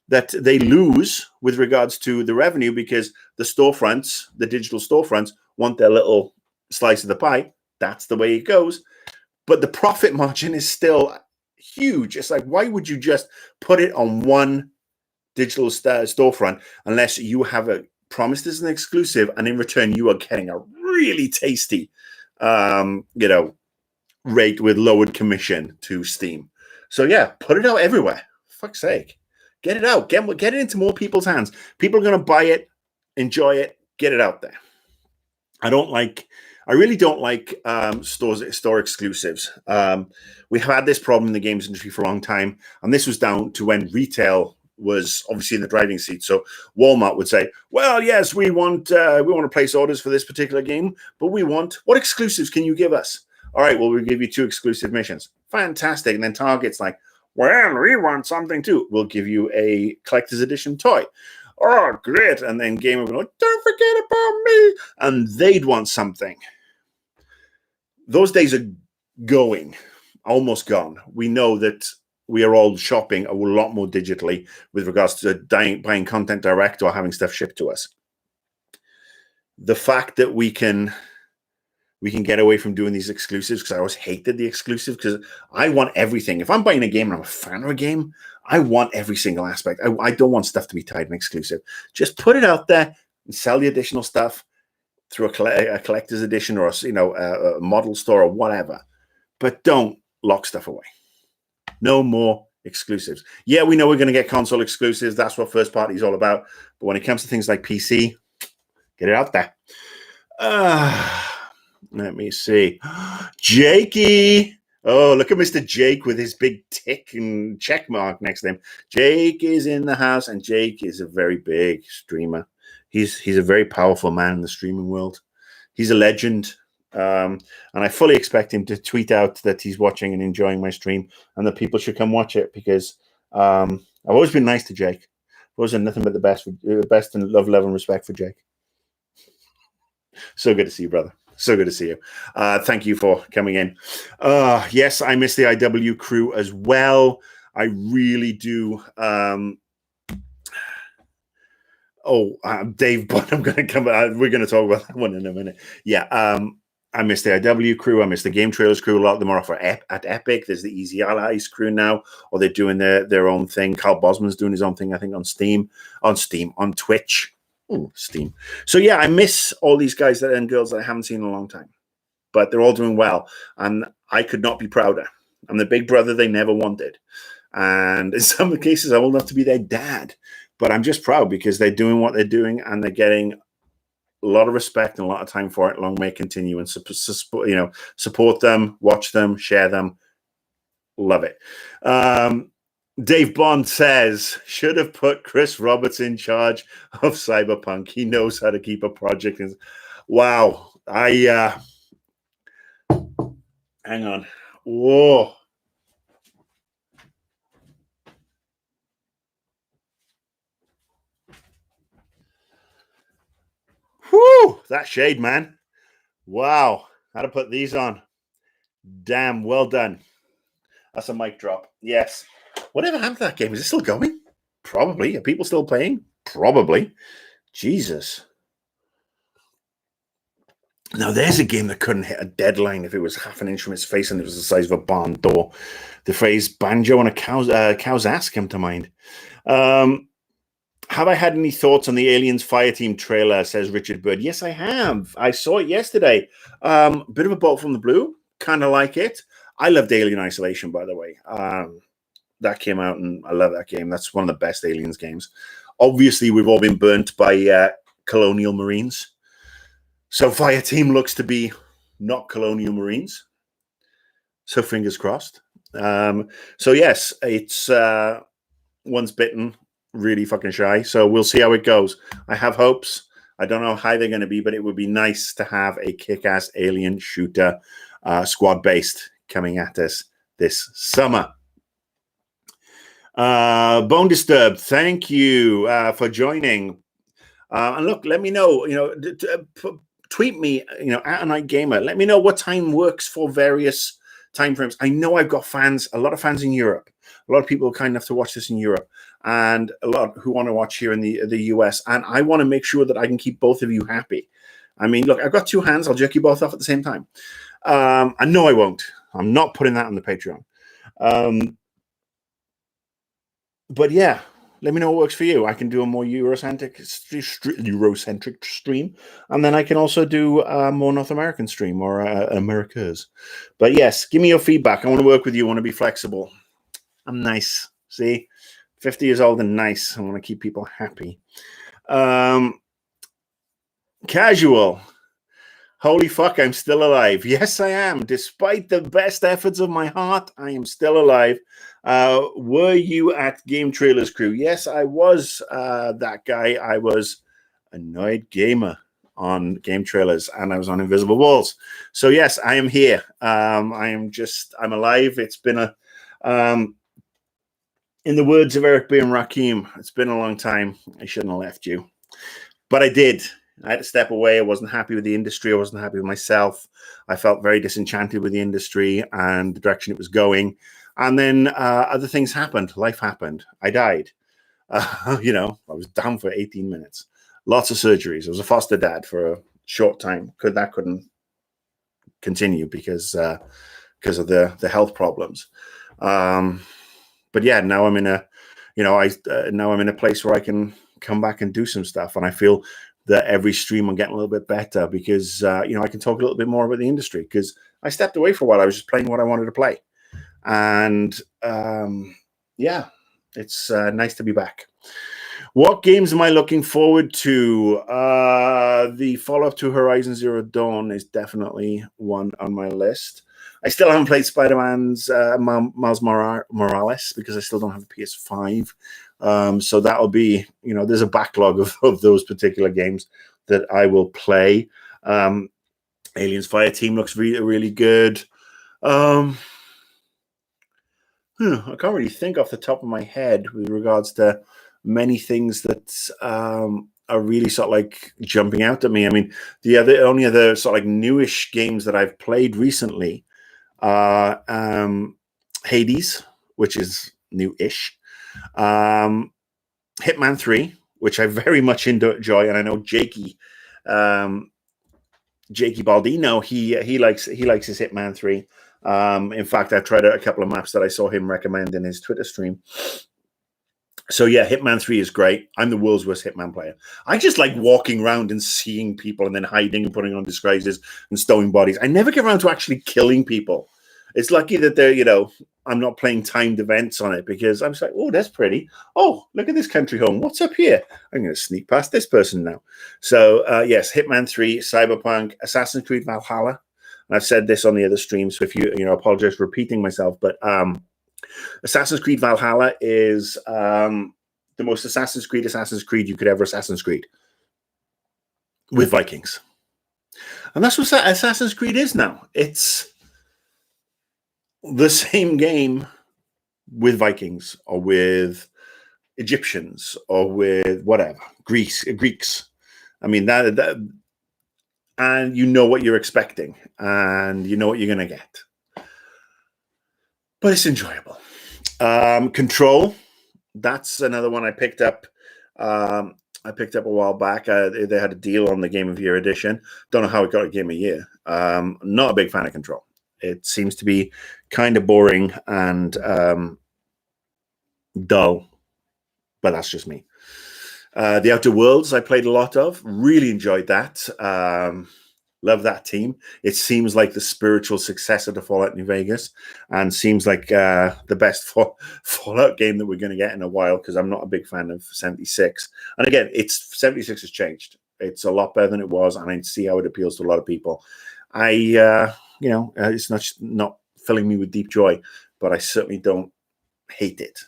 that they lose with regards to the revenue because the storefronts, the digital storefronts, want their little slice of the pie. That's the way it goes. But the profit margin is still huge. It's like, why would you just put it on one digital storefront unless you have a promised as an exclusive, and in return you are getting a really tasty, rate with lowered commission to Steam. So yeah, put it out everywhere. For fuck's sake, get it out. Get it into more people's hands. People are going to buy it, enjoy it, get it out there. I really don't like store exclusives. We've had this problem in the games industry for a long time, and this was down to when retail was obviously in the driving seat. So Walmart would say, well, yes, we want to place orders for this particular game, but what exclusives can you give us? All right, well, we'll give you 2 exclusive missions. Fantastic. And then Target's like, well, we want something too. We'll give you a collector's edition toy. Oh, great. And then Game would go, don't forget about me. And they'd want something. Those days are going, almost gone. We know that we are all shopping a lot more digitally with regards to buying content direct or having stuff shipped to us. The fact that we can get away from doing these exclusives, because I always hated the exclusive, because I want everything. If I'm buying a game and I'm a fan of a game, I want every single aspect. I don't want stuff to be tied in exclusive. Just put it out there and sell the additional stuff through a collector's edition or a model store or whatever. But don't lock stuff away. No more exclusives. Yeah, we know we're going to get console exclusives. That's what first party is all about. But when it comes to things like PC, get it out there. Let me see. Jakey. Oh, look at Mr. Jake with his big tick and check mark next to him. Jake is in the house, and Jake is a very big streamer. He's a very powerful man in the streaming world. He's a legend. And I fully expect him to tweet out that he's watching and enjoying my stream and that people should come watch it, because I've always been nice to Jake. I've always done nothing but the best and love and respect for Jake. So good to see you, brother. So good to see you. Thank you for coming in. Yes, I miss the IW crew as well. I really do. Dave, but I'm going to come. We're going to talk about that one in a minute. Yeah. I miss the IW crew. I miss the Game Trailers crew. A lot of them are off at Epic. There's the Easy Allies crew now, or they're doing their own thing. Carl Bosman's doing his own thing, I think, on Twitch. Ooh, Steam. So yeah, I miss all these guys and girls that I haven't seen in a long time, but they're all doing well, and I could not be prouder. I'm the big brother they never wanted, and in some cases, I'm old enough to be their dad. But I'm just proud because they're doing what they're doing, and they're getting a lot of respect and a lot of time for it. Long may it continue, and support them, watch them, share them. Love it. Dave Bond says, should have put Chris Roberts in charge of Cyberpunk. He knows how to keep a project. Wow. Hang on. Whoa. Whew, that shade, man. Wow. How to put these on. Damn, well done. That's a mic drop. Yes. Whatever happened to that game? Is it still going? Probably. Are people still playing? Probably. Jesus. Now, there's a game that couldn't hit a deadline if it was half an inch from its face and it was the size of a barn door. The phrase banjo on a cow's ass came to mind. Have I had any thoughts on the Aliens Fireteam trailer, says Richard Bird. Yes, I have. I saw it yesterday. Bit of a bolt from the blue. Kind of like it. I loved Alien Isolation, by the way. That came out, and I love that game. That's one of the best Aliens games. Obviously, we've all been burnt by Colonial Marines. So Fireteam looks to be not Colonial Marines. So fingers crossed. So yes, it's once bitten, really fucking shy. So we'll see how it goes. I have hopes. I don't know how high they're going to be, but it would be nice to have a kick-ass alien shooter squad-based coming at us this summer. Bone Disturbed, thank you for joining. And look, let me know, tweet me, at a Night Gamer. Let me know what time works for various time frames. I know I've got a lot of fans in Europe. A lot of people are kind enough to watch this in Europe, and a lot who want to watch here in the US. And I want to make sure that I can keep both of you happy. I mean, look, I've got two hands. I'll jerk you both off at the same time. I know I won't. I'm not putting that on the Patreon. But yeah, let me know what works for you. I can do a more Eurocentric stream, and then I can also do a more North American stream or Americas. But yes, give me your feedback. I want to work with you. I want to be flexible. I'm nice. See, 50 years old and nice. I want to keep people happy. Casual. Holy fuck, I'm still alive. Yes, I am. Despite the best efforts of my heart, I am still alive. Were you at Game Trailers Crew? Yes, I was that guy. I was Annoyed Gamer on Game Trailers, and I was on Invisible Walls. So yes, I am here. I'm alive. It's been in the words of Eric B. and Rakim, it's been a long time. I shouldn't have left you. But I did. I had to step away. I wasn't happy with the industry. I wasn't happy with myself. I felt very disenchanted with the industry and the direction it was going. And then other things happened. Life happened. I died. I was down for 18 minutes. Lots of surgeries. I was a foster dad for a short time. Couldn't continue because of the health problems. But yeah, now I'm in a place where I can come back and do some stuff, and I feel that every stream I'm getting a little bit better because I can talk a little bit more about the industry, because I stepped away for a while. I was just playing what I wanted to play, and it's nice to be back. What games am I looking forward to? The follow-up to Horizon Zero Dawn is definitely one on my list. I still haven't played Spider-Man's Miles Morales because I still don't have a PS5. So that'll be, there's a backlog of those particular games that I will play. Aliens Fireteam looks really, really good. I can't really think off the top of my head with regards to many things that are really sort of like jumping out at me. I mean, the only other sort of like newish games that I've played recently are Hades, which is new-ish. Hitman 3, which I very much enjoy, and I know Jakey Baldino, he likes his Hitman 3. In fact, I've tried out a couple of maps that I saw him recommend in his Twitter stream. So yeah, Hitman 3 is great. I'm the world's worst Hitman player. I just like walking around and seeing people and then hiding and putting on disguises and stowing bodies. I never get around to actually killing people. It's lucky that they're, I'm not playing timed events on it, because I'm just like, oh, that's pretty. Oh, look at this country home. What's up here? I'm going to sneak past this person now. So yes, Hitman 3, Cyberpunk, Assassin's Creed Valhalla. And I've said this on the other stream, so if I apologize for repeating myself, but Assassin's Creed Valhalla is the most Assassin's Creed you could ever Assassin's Creed with Vikings. And that's what Assassin's Creed is now. It's the same game with Vikings or with Egyptians or with whatever, Greeks. I mean, that and you know what you're expecting and you know what you're going to get. But it's enjoyable. Control, that's another one I picked up. I picked up a while back. They had a deal on the Game of Year edition. Don't know how it got a Game of Year. Not a big fan of Control. It seems to be kind of boring and dull, but that's just me. The Outer Worlds I played a lot of. Really enjoyed that. Love that team. It seems like the spiritual successor to Fallout New Vegas, and seems like the best Fallout game that we're going to get in a while, because I'm not a big fan of 76. And again, 76 has changed. It's a lot better than it was, and I see how it appeals to a lot of people. It's not filling me with deep joy, but I certainly don't hate it.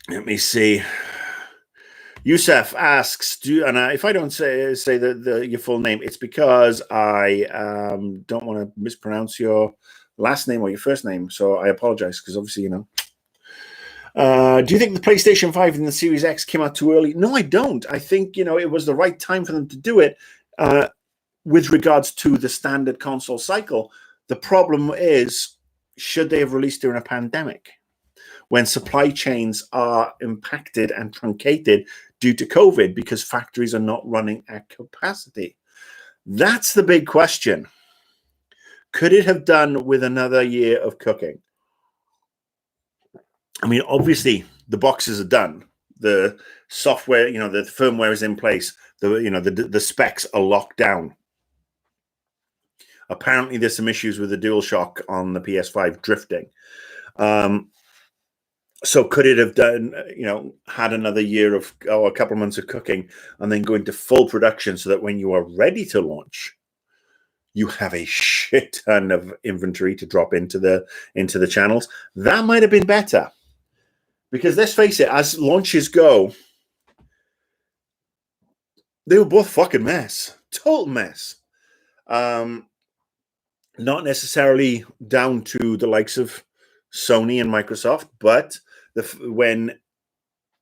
Let me see. Yusef asks, if I don't say your full name, it's because I don't want to mispronounce your last name or your first name. So I apologize, because obviously, do you think the PlayStation 5 and the Series X came out too early? No, I don't. I think, it was the right time for them to do it with regards to the standard console cycle. The problem is, should they have released during a pandemic, when supply chains are impacted and truncated due to COVID because factories are not running at capacity? That's the big question. Could it have done with another year of cooking? I mean, obviously, the boxes are done. The software, the firmware is in place. The specs are locked down. Apparently, there's some issues with the DualShock on the PS5 drifting. So could it have done, had another year of, a couple of months of cooking, and then go into full production so that when you are ready to launch, you have a shit ton of inventory to drop into the channels? That might have been better. Because let's face it, as launches go, they were both fucking mess. Total mess. Not necessarily down to the likes of Sony and Microsoft, but when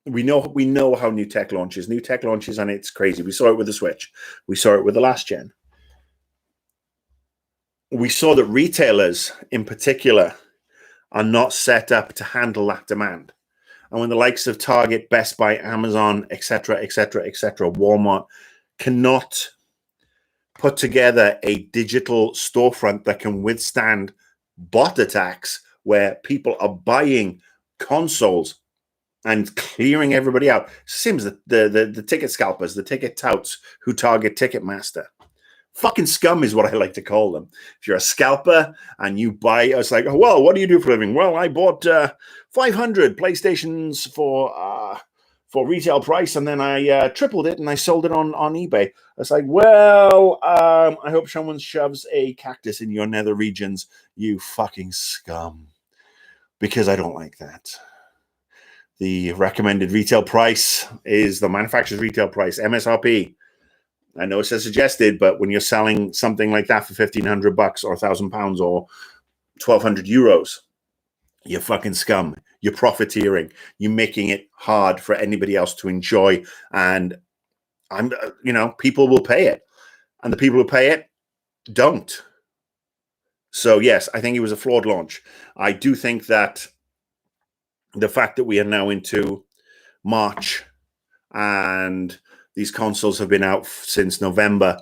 we know how new tech launches, and it's crazy. We saw it with the Switch. We saw it with the last gen. We saw that retailers in particular are not set up to handle that demand. And when the likes of Target, Best Buy, Amazon, etc., Walmart cannot put together a digital storefront that can withstand bot attacks, where people are buying consoles and clearing everybody out. Seems that the ticket scalpers, the ticket touts who target Ticketmaster. Fucking scum is what I like to call them. If you're a scalper and you buy, it's like, oh, well, what do you do for a living? Well, I bought 500 PlayStations for retail price, and then I tripled it and I sold it on eBay. It's like, well, I hope someone shoves a cactus in your nether regions, you fucking scum. Because I don't like that. The recommended retail price is the manufacturer's retail price, MSRP. I know it says suggested, but when you're selling something like that for $1,500 or £1,000 or 1,200 euros, you're fucking scum. You're profiteering. You're making it hard for anybody else to enjoy. And people will pay it. And the people who pay it don't. So yes, I think it was a flawed launch. I do think that the fact that we are now into March and these consoles have been out since November,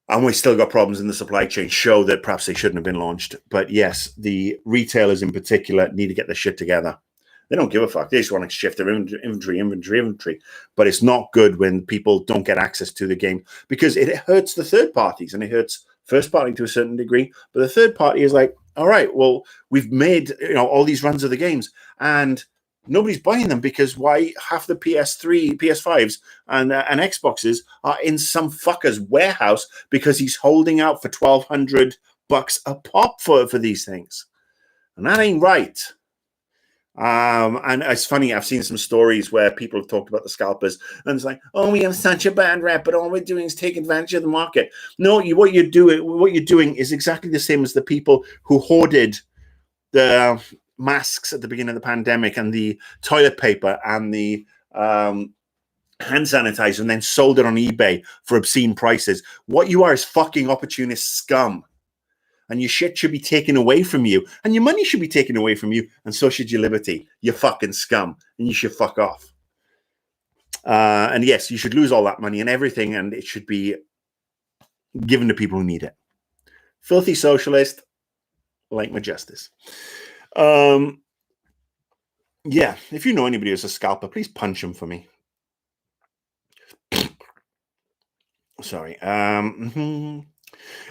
and we still got problems in the supply chain, show that perhaps they shouldn't have been launched. But yes, the retailers in particular need to get their shit together. They don't give a fuck. They just want to shift their inventory. But it's not good when people don't get access to the game, because it hurts the third parties and it hurts first party to a certain degree. But the third party is like, all right, well, we've made all these runs of the games, and nobody's buying them because why? Half the PS3, PS5s, and Xboxes are in some fucker's warehouse because he's holding out for $1,200 a pop for these things, and that ain't right. And it's funny, I've seen some stories where people have talked about the scalpers, and it's like, oh, we have such a bad rep, but all we're doing is take advantage of the market. No, what you're doing is exactly the same as the people who hoarded the masks at the beginning of the pandemic and the toilet paper and the hand sanitizer, and then sold it on eBay for obscene prices. What you are is fucking opportunist scum. and your shit should be taken away from you, and your money should be taken away from you, and so should your liberty. You fucking scum, and you should fuck off. And yes, you should lose all that money and everything, and it should be given to people who need it. Filthy socialist, like my justice. Yeah, if you know anybody who's a scalper, please punch him for me. Sorry.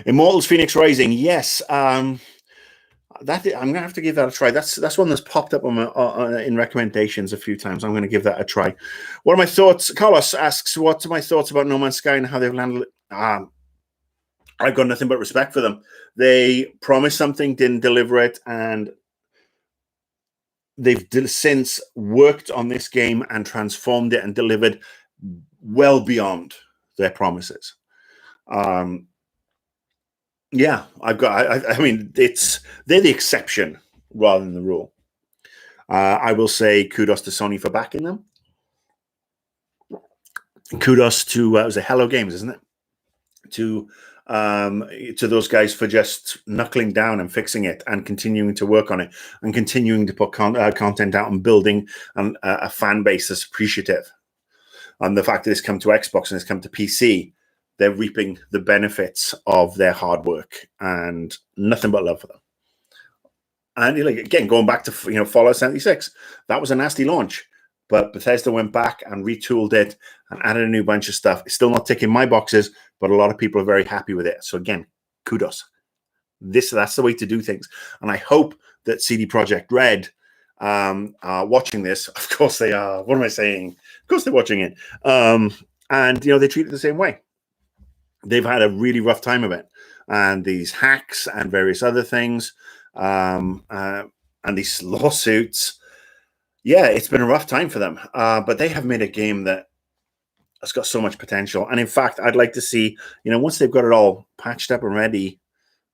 Immortals Phoenix Rising. Yes. I'm gonna have to give that a try. That's one that's popped up on in recommendations a few times. I'm gonna give that a try. What are my thoughts? Carlos asks, "What are my thoughts about No Man's Sky and how they've landed it?" I've got nothing but respect for them. They promised something, didn't deliver it, and they've since worked on this game and transformed it and delivered well beyond their promises. Yeah, I mean, they're the exception rather than the rule. I will say kudos to Sony for backing them. Kudos to it was a Hello Games, isn't it? To those guys for just knuckling down and fixing it and continuing to work on it and continuing to put content out and building a fan base that's appreciative. And the fact that it's come to Xbox and it's come to PC, they're reaping the benefits of their hard work, and nothing but love for them. And like, again, going back to Fallout 76, that was a nasty launch, but Bethesda went back and retooled it and added a new bunch of stuff. It's still not ticking my boxes, but a lot of people are very happy with it. So again, kudos. That's the way to do things. And I hope that CD Projekt Red are watching this. Of course they are. What am I saying? Of course they're watching it. And they treat it the same way. They've had a really rough time of it. And these hacks and various other things, and these lawsuits. Yeah, it's been a rough time for them. But they have made a game that has got so much potential. And in fact, I'd like to see, once they've got it all patched up and ready,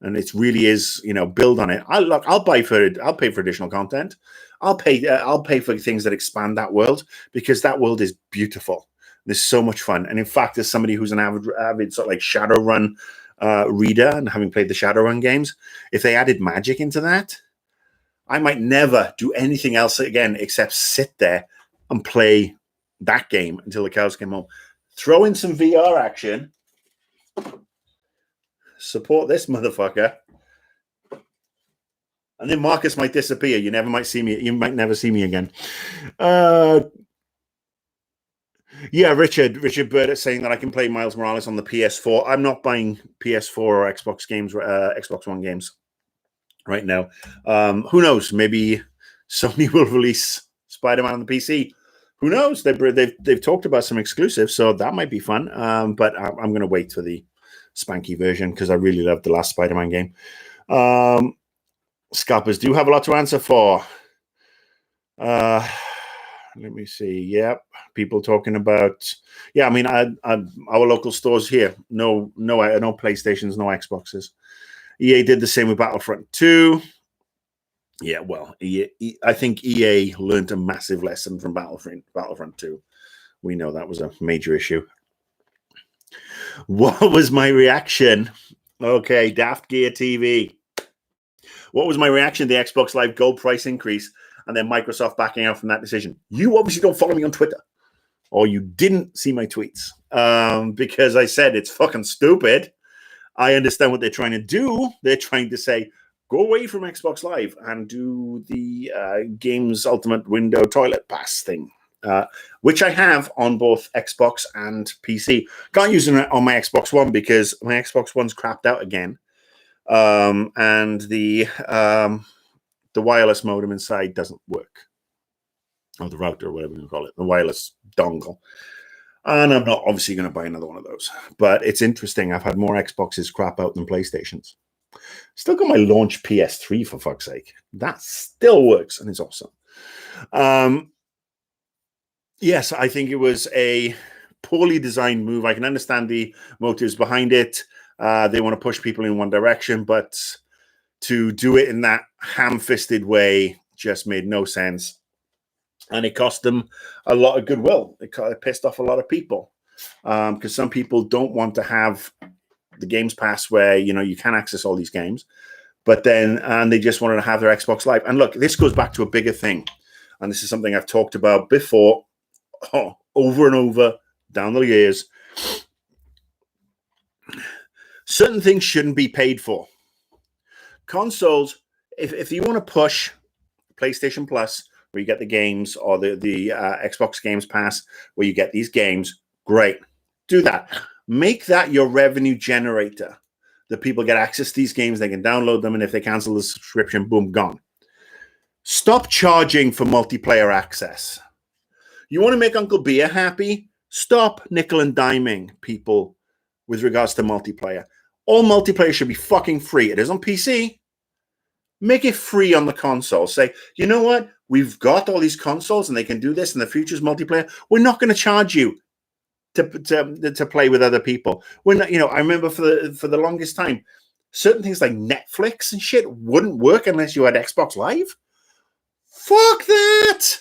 and it really is, build on it. I'll pay for additional content. I'll pay for things that expand that world, because that world is beautiful. There's so much fun. And in fact, as somebody who's an avid sort of like Shadowrun reader, and having played the Shadowrun games, if they added magic into that, I might never do anything else again except sit there and play that game until the cows came home. Throw in some VR action. Support this motherfucker. And then Marcus might disappear. You might never see me again. Yeah, Richard Bird is saying that I can play Miles Morales on the PS4. I'm not buying PS4 or Xbox games, Xbox One games right now. Who knows? Maybe Sony will release Spider-Man on the PC. Who knows? They've talked about some exclusives, so that might be fun. But I'm going to wait for the spanky version, because I really loved the last Spider-Man game. Scalpers do have a lot to answer for. Let me see. Yep, people talking about. Yeah, I mean, our local stores here. No PlayStations, no Xboxes. EA did the same with Battlefront 2. Yeah, well, I think EA learned a massive lesson from Battlefront 2. We know that was a major issue. What was my reaction? Okay, Daft Gear TV. What was my reaction to the Xbox Live Gold price increase and then Microsoft backing out from that decision? You obviously don't follow me on Twitter, or you didn't see my tweets, because I said it's fucking stupid. I understand what they're trying to do. They're trying to say, go away from Xbox Live and do the Games Ultimate Window Toilet Pass thing, which I have on both Xbox and PC. Can't use it on my Xbox One because my Xbox One's crapped out again. And the wireless modem inside doesn't work. Or the router, or whatever you call it, the wireless dongle. And I'm not obviously going to buy another one of those. But it's interesting. I've had more Xboxes crap out than PlayStations. Still got my launch PS3, for fuck's sake. That still works, and it's awesome. Yes, I think it was a poorly designed move. I can understand the motives behind it. They want to push people in one direction, but to do it in that ham-fisted way just made no sense. And it cost them a lot of goodwill. It pissed off a lot of people, because some people don't want to have the Games Pass where, you know, you can access all these games. But then, and they just wanted to have their Xbox Live. And look, this goes back to a bigger thing. And this is something I've talked about before, over and over down the years. Certain things shouldn't be paid for. Consoles, if you want to push PlayStation Plus, where you get the games, or the Xbox Games Pass, where you get these games, great. Do that. Make that your revenue generator. That people get access to these games, they can download them, and if they cancel the subscription, boom, gone. Stop charging for multiplayer access. You want to make Uncle Beer happy? Stop nickel and diming people with regards to multiplayer. All multiplayer should be fucking free. It is on PC. Make it free on the console. Say, you know what? We've got all these consoles and they can do this, and the future's multiplayer. We're not going to charge you to play with other people. We're not, you know, I remember for the longest time, certain things like Netflix and shit wouldn't work unless you had Xbox Live. Fuck that.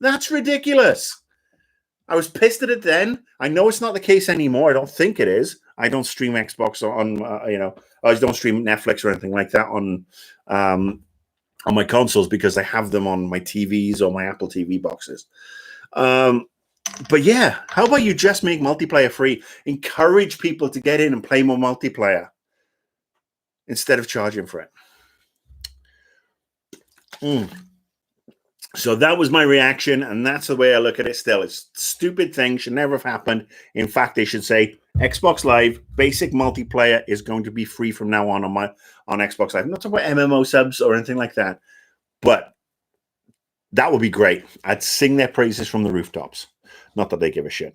That's ridiculous. I was pissed at it then. I know it's not the case anymore. I don't think it is. I don't stream Xbox on, you know, I don't stream Netflix or anything like that on my consoles because I have them on my TVs or my Apple TV boxes. But yeah, how about you just make multiplayer free? Encourage people to get in and play more multiplayer instead of charging for it. So that was my reaction, and that's the way I look at it still. It's a stupid thing, should never have happened. In fact, they should say Xbox Live basic multiplayer is going to be free from now on Xbox Live. I'm not talking about MMO subs or anything like that, but that would be great. I'd sing their praises from the rooftops. Not that they give a shit.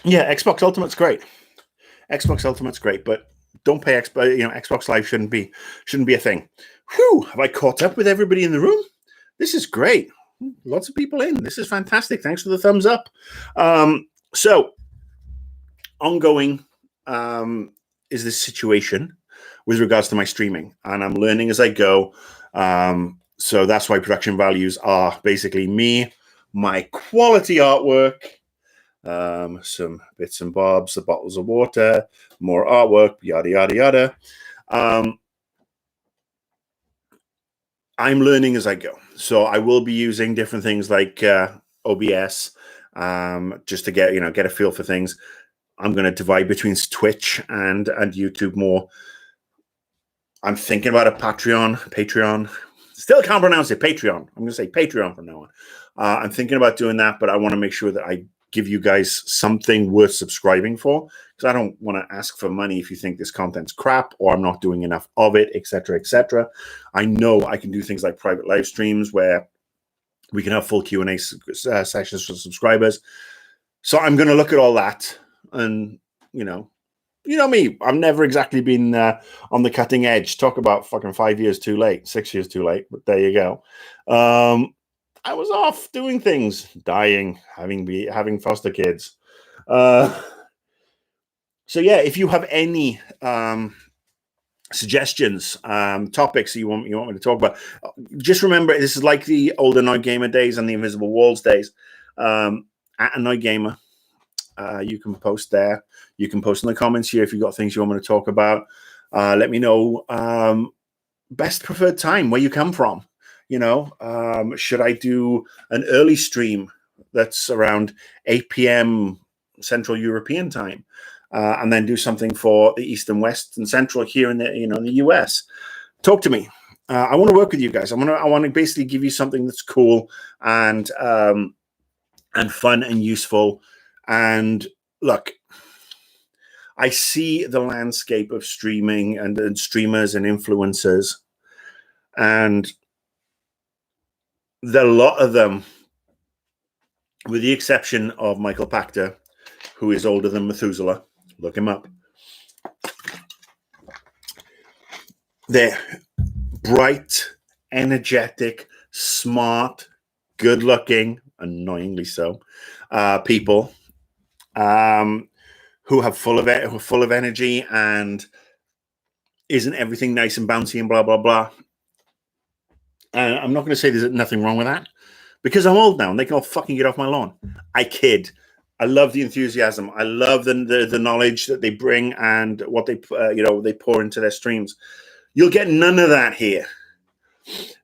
Yeah, Xbox Ultimate's great. Xbox Ultimate's great, but don't pay Xbox Live shouldn't be a thing. Whew, have I caught up with everybody in the room? This is great. Lots of people in. This is fantastic. Thanks for the thumbs up. So, ongoing is this situation with regards to my streaming, and I'm learning as I go. So that's why production values are basically me, my quality artwork, some bits and bobs, the bottles of water, more artwork, yada, yada, yada. I'm learning as I go. So I will be using different things like OBS just to get a feel for things. I'm going to divide between Twitch and YouTube more. I'm thinking about a Patreon. Still can't pronounce it, Patreon. I'm going to say Patreon from now on. I'm thinking about doing that, but I want to make sure that I give you guys something worth subscribing for, because I don't want to ask for money if you think this content's crap or I'm not doing enough of it, etc., etc. I know I can do things like private live streams where we can have full Q&A sessions for subscribers. So I'm going to look at all that, and you know me, I've never exactly been on the cutting edge. Talk about fucking 5 years too late, 6 years too late, but there you go. I was off doing things, dying, having foster kids. So yeah, if you have any suggestions, topics you want me to talk about, just remember this is like the old Annoyed Gamer days and the Invisible Walls days. At Annoyed Gamer, you can post there. You can post in the comments here if you've got things you want me to talk about. Let me know best preferred time, where you come from. Should I do an early stream that's around 8 p.m. Central European time, and then do something for the East and West and Central here in the US? Talk to me. I want to work with you guys. I want to basically give you something that's cool and fun and useful. And look, I see the landscape of streaming and streamers and influencers, and a lot of them, with the exception of Michael Pachter, who is older than Methuselah, look him up. They're bright, energetic, smart, good-looking, annoyingly so, people who are full of energy, and isn't everything nice and bouncy and blah blah blah. I'm not going to say there's nothing wrong with that, because I'm old now and they can all fucking get off my lawn. I kid. I love the enthusiasm. I love the knowledge that they bring and what they they pour into their streams. You'll get none of that here.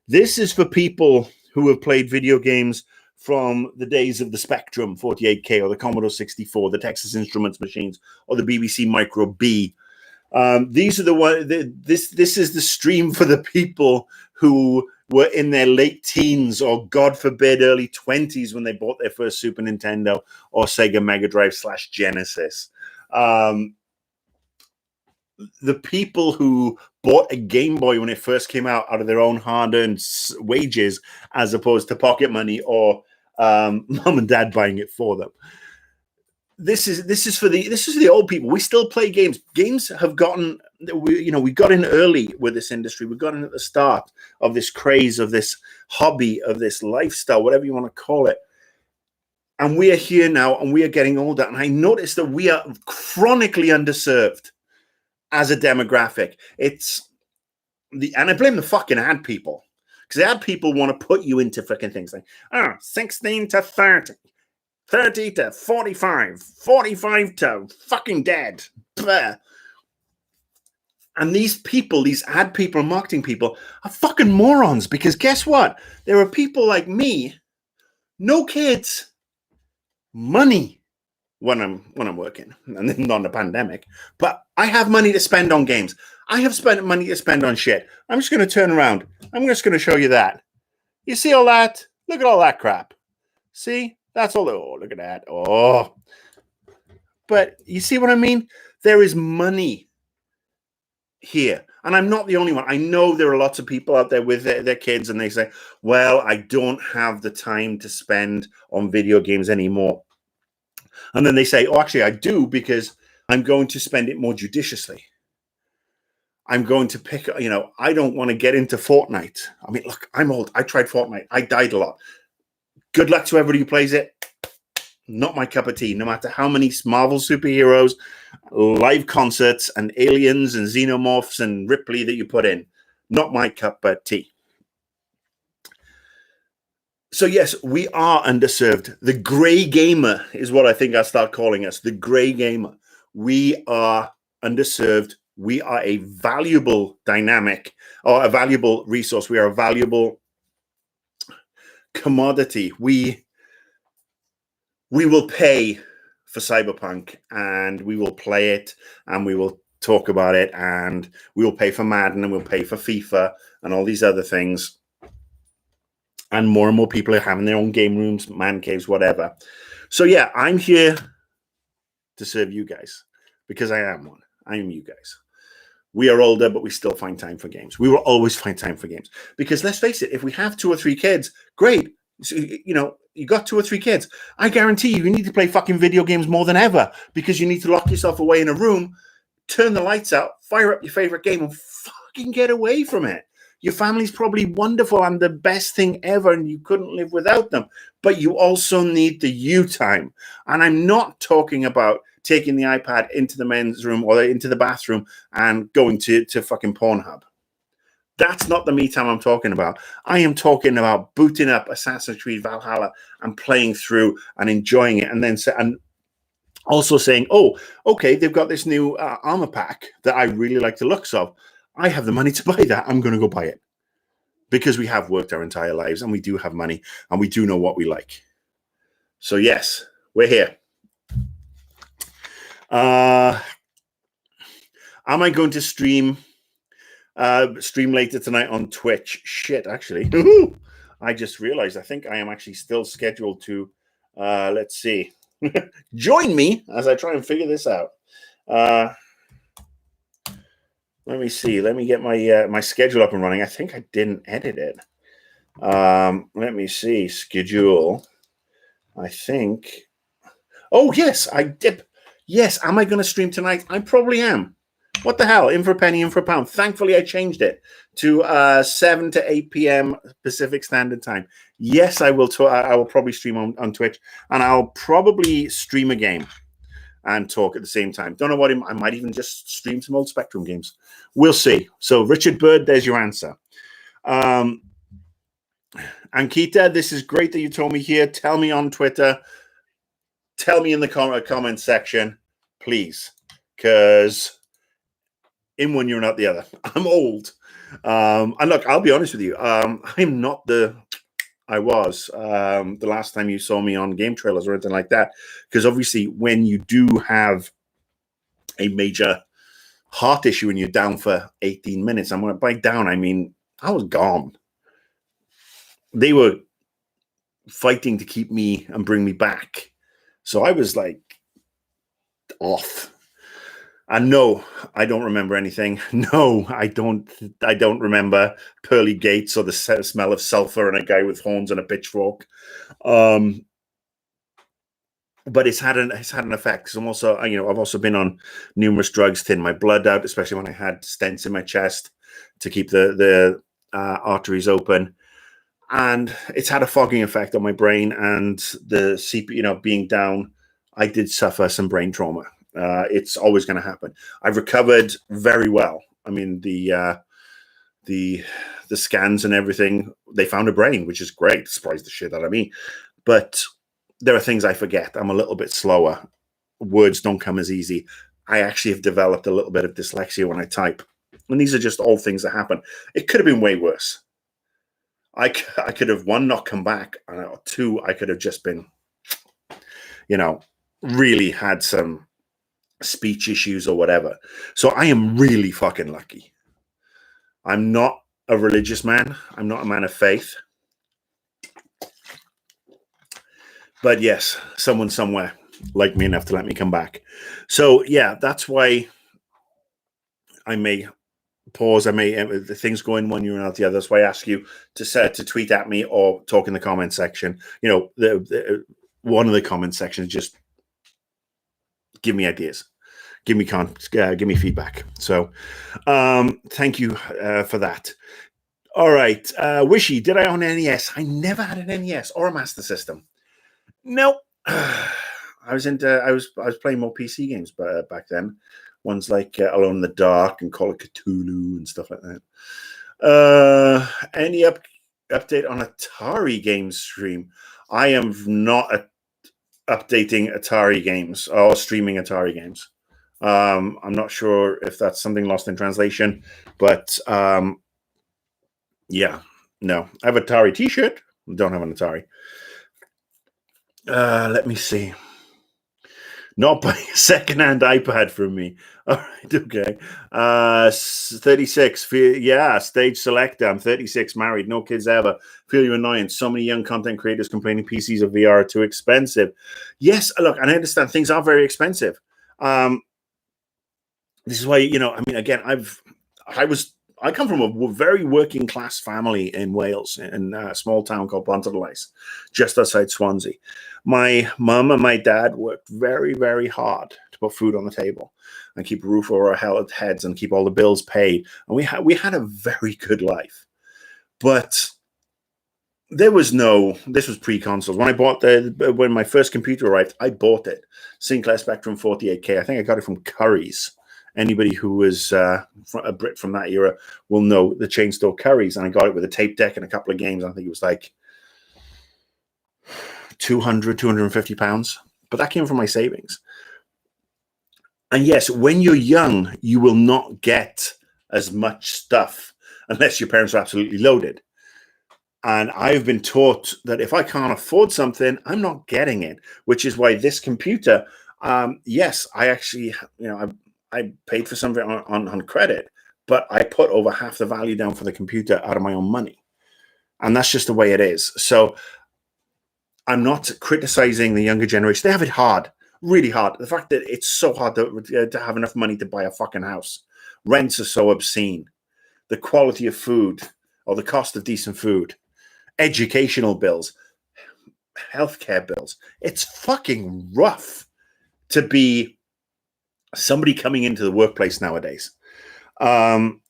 This is for people who have played video games from the days of the Spectrum 48K or the Commodore 64, the Texas Instruments machines, or the BBC Micro B. These are the one. This is the stream for the people who were in their late teens or, God forbid, early 20s when they bought their first Super Nintendo or Sega Mega Drive / Genesis. The people who bought a Game Boy when it first came out of their own hard-earned wages, as opposed to pocket money or mom and dad buying it for them. This is for the old people. We still play games. Games have gotten, we got in early with this industry. We got in at the start of this craze, of this hobby, of this lifestyle, whatever you want to call it. And we are here now, and we are getting older. And I noticed that we are chronically underserved as a demographic. And I blame the fucking ad people, because the ad people want to put you into freaking things like 16 to 30. 30 to 45, 45 to fucking dead. Blah. And these people, these ad people, marketing people, are fucking morons, because guess what? There are people like me, no kids, money when I'm working, and not in a pandemic, but I have money to spend on games. I have spent money to spend on shit. I'm just going to turn around. I'm just going to show you that. You see all that? Look at all that crap. See? That's all. Oh, look at that. Oh. But you see what I mean? There is money here. And I'm not the only one. I know there are lots of people out there with their kids, and they say, well, I don't have the time to spend on video games anymore. And then they say, oh, actually, I do, because I'm going to spend it more judiciously. I'm going to pick, I don't want to get into Fortnite. I mean, look, I'm old. I tried Fortnite. I died a lot. Good luck to everybody who plays it. Not my cup of tea. No matter how many Marvel superheroes, live concerts, and aliens and xenomorphs and Ripley that you put in. Not my cup of tea. So yes, we are underserved. The gray gamer is what I think I'll start calling us. The gray gamer. We are underserved. We are a valuable dynamic, or a valuable resource. We are a valuable commodity. We will pay for Cyberpunk, and we will play it, and we will talk about it, and we will pay for Madden, and we'll pay for FIFA and all these other things. And more people are having their own game rooms, man caves, whatever. So yeah, I'm here to serve you guys, because I am one. I am you guys. We are older, but we still find time for games. We will always find time for games, because let's face it, if we have 2 or 3 kids, great. So, you got 2 or 3 kids. I guarantee you need to play fucking video games more than ever, because you need to lock yourself away in a room, turn the lights out, fire up your favorite game, and fucking get away from it. Your family's probably wonderful and the best thing ever, and you couldn't live without them. But you also need the you time. And I'm not talking about taking the iPad into the men's room or into the bathroom and going to fucking Pornhub. That's not the me time I'm talking about. I am talking about booting up Assassin's Creed Valhalla and playing through and enjoying it, and then also saying, oh, okay, they've got this new armor pack that I really like the looks of. I have the money to buy that. I'm going to go buy it, because we have worked our entire lives, and we do have money, and we do know what we like. So yes, we're here. Am I going to stream later tonight on Twitch? Shit, actually. I just realized I think I am actually still scheduled to, let's see, join me as I try and figure this out. Let me see. Let me get my schedule up and running. I think I didn't edit it. Let me see. Schedule. I think. Oh, yes, I did. Yes, am I going to stream tonight? I probably am. What the hell? In for a penny, in for a pound. Thankfully, I changed it to 7 to 8 p.m. Pacific Standard Time. Yes, I will. I will probably stream on Twitch, and I'll probably stream a game and talk at the same time. Don't know what I might even just stream some old Spectrum games. We'll see. So, Richard Bird, there's your answer. Ankita, this is great that you told me here. Tell me on Twitter. tell me in the comment section, please, because in one you're not the other. I'm old. And look, I'll be honest with you. I'm not I was the last time you saw me on game trailers or anything like that. Because obviously when you do have a major heart issue and you're down for 18 minutes, and by down, I mean, I was gone. They were fighting to keep me and bring me back. So I was like off. And no, I don't remember anything. No, I don't remember pearly gates or the smell of sulfur and a guy with horns and a pitchfork. But it's had an effect. Because I'm also, I've also been on numerous drugs, thin my blood out, especially when I had stents in my chest to keep the arteries open. And it's had a fogging effect on my brain, and the CPU, being down, I did suffer some brain trauma. It's always going to happen. I've recovered very well. I mean, the scans and everything, they found a brain, which is great. Surprised the shit out of me. But there are things I forget. I'm a little bit slower. Words don't come as easy. I actually have developed a little bit of dyslexia when I type. And these are just all things that happen. It could have been way worse. I could have, one, not come back, or two, I could have just been, really had some speech issues or whatever. So I am really fucking lucky. I'm not a religious man. I'm not a man of faith. But yes, someone somewhere liked me enough to let me come back. So yeah, that's why I may pause. I may things go in one ear and out the other. That's why I ask you to tweet at me or talk in the comment section. One of the comment sections, just give me ideas, give me feedback. So thank you for that. All right, Wishy, did I own an NES? I never had an NES or a Master System. No. I was playing more PC games back then. Ones like Alone in the Dark and Call of Cthulhu and stuff like that. Any update on Atari games stream? I am not updating Atari games or streaming Atari games. I'm not sure if that's something lost in translation, but yeah, no. I have an Atari t-shirt. Don't have an Atari. Let me see. Not buying a second-hand iPad from me. All right, okay. 36. Yeah, stage selector. I'm 36, married, no kids ever. Feel you annoying. So many young content creators complaining PCs or VR are too expensive. Yes, look, and I understand things are very expensive. This is why, again, I come from a very working class family in Wales, in a small town called Pontarddulais, just outside Swansea. My mum and my dad worked very, very hard to put food on the table and keep a roof over our heads and keep all the bills paid. And we had a very good life. But this was pre-consoles. When I bought when my first computer arrived, I bought it. Sinclair Spectrum 48K. I think I got it from Curry's. Anybody who was a Brit from that era will know the chain store Curry's, and I got it with a tape deck and a couple of games. I think it was like 250 pounds, but that came from my savings. And yes, when you're young, you will not get as much stuff unless your parents are absolutely loaded. And I've been taught that if I can't afford something, I'm not getting it, which is why this computer, yes, I actually, I paid for something on credit, but I put over half the value down for the computer out of my own money. And that's just the way it is. So I'm not criticizing the younger generation. They have it hard, really hard. The fact that it's so hard to have enough money to buy a fucking house. Rents are so obscene. The quality of food or the cost of decent food, educational bills, healthcare bills. It's fucking rough to be somebody coming into the workplace nowadays. And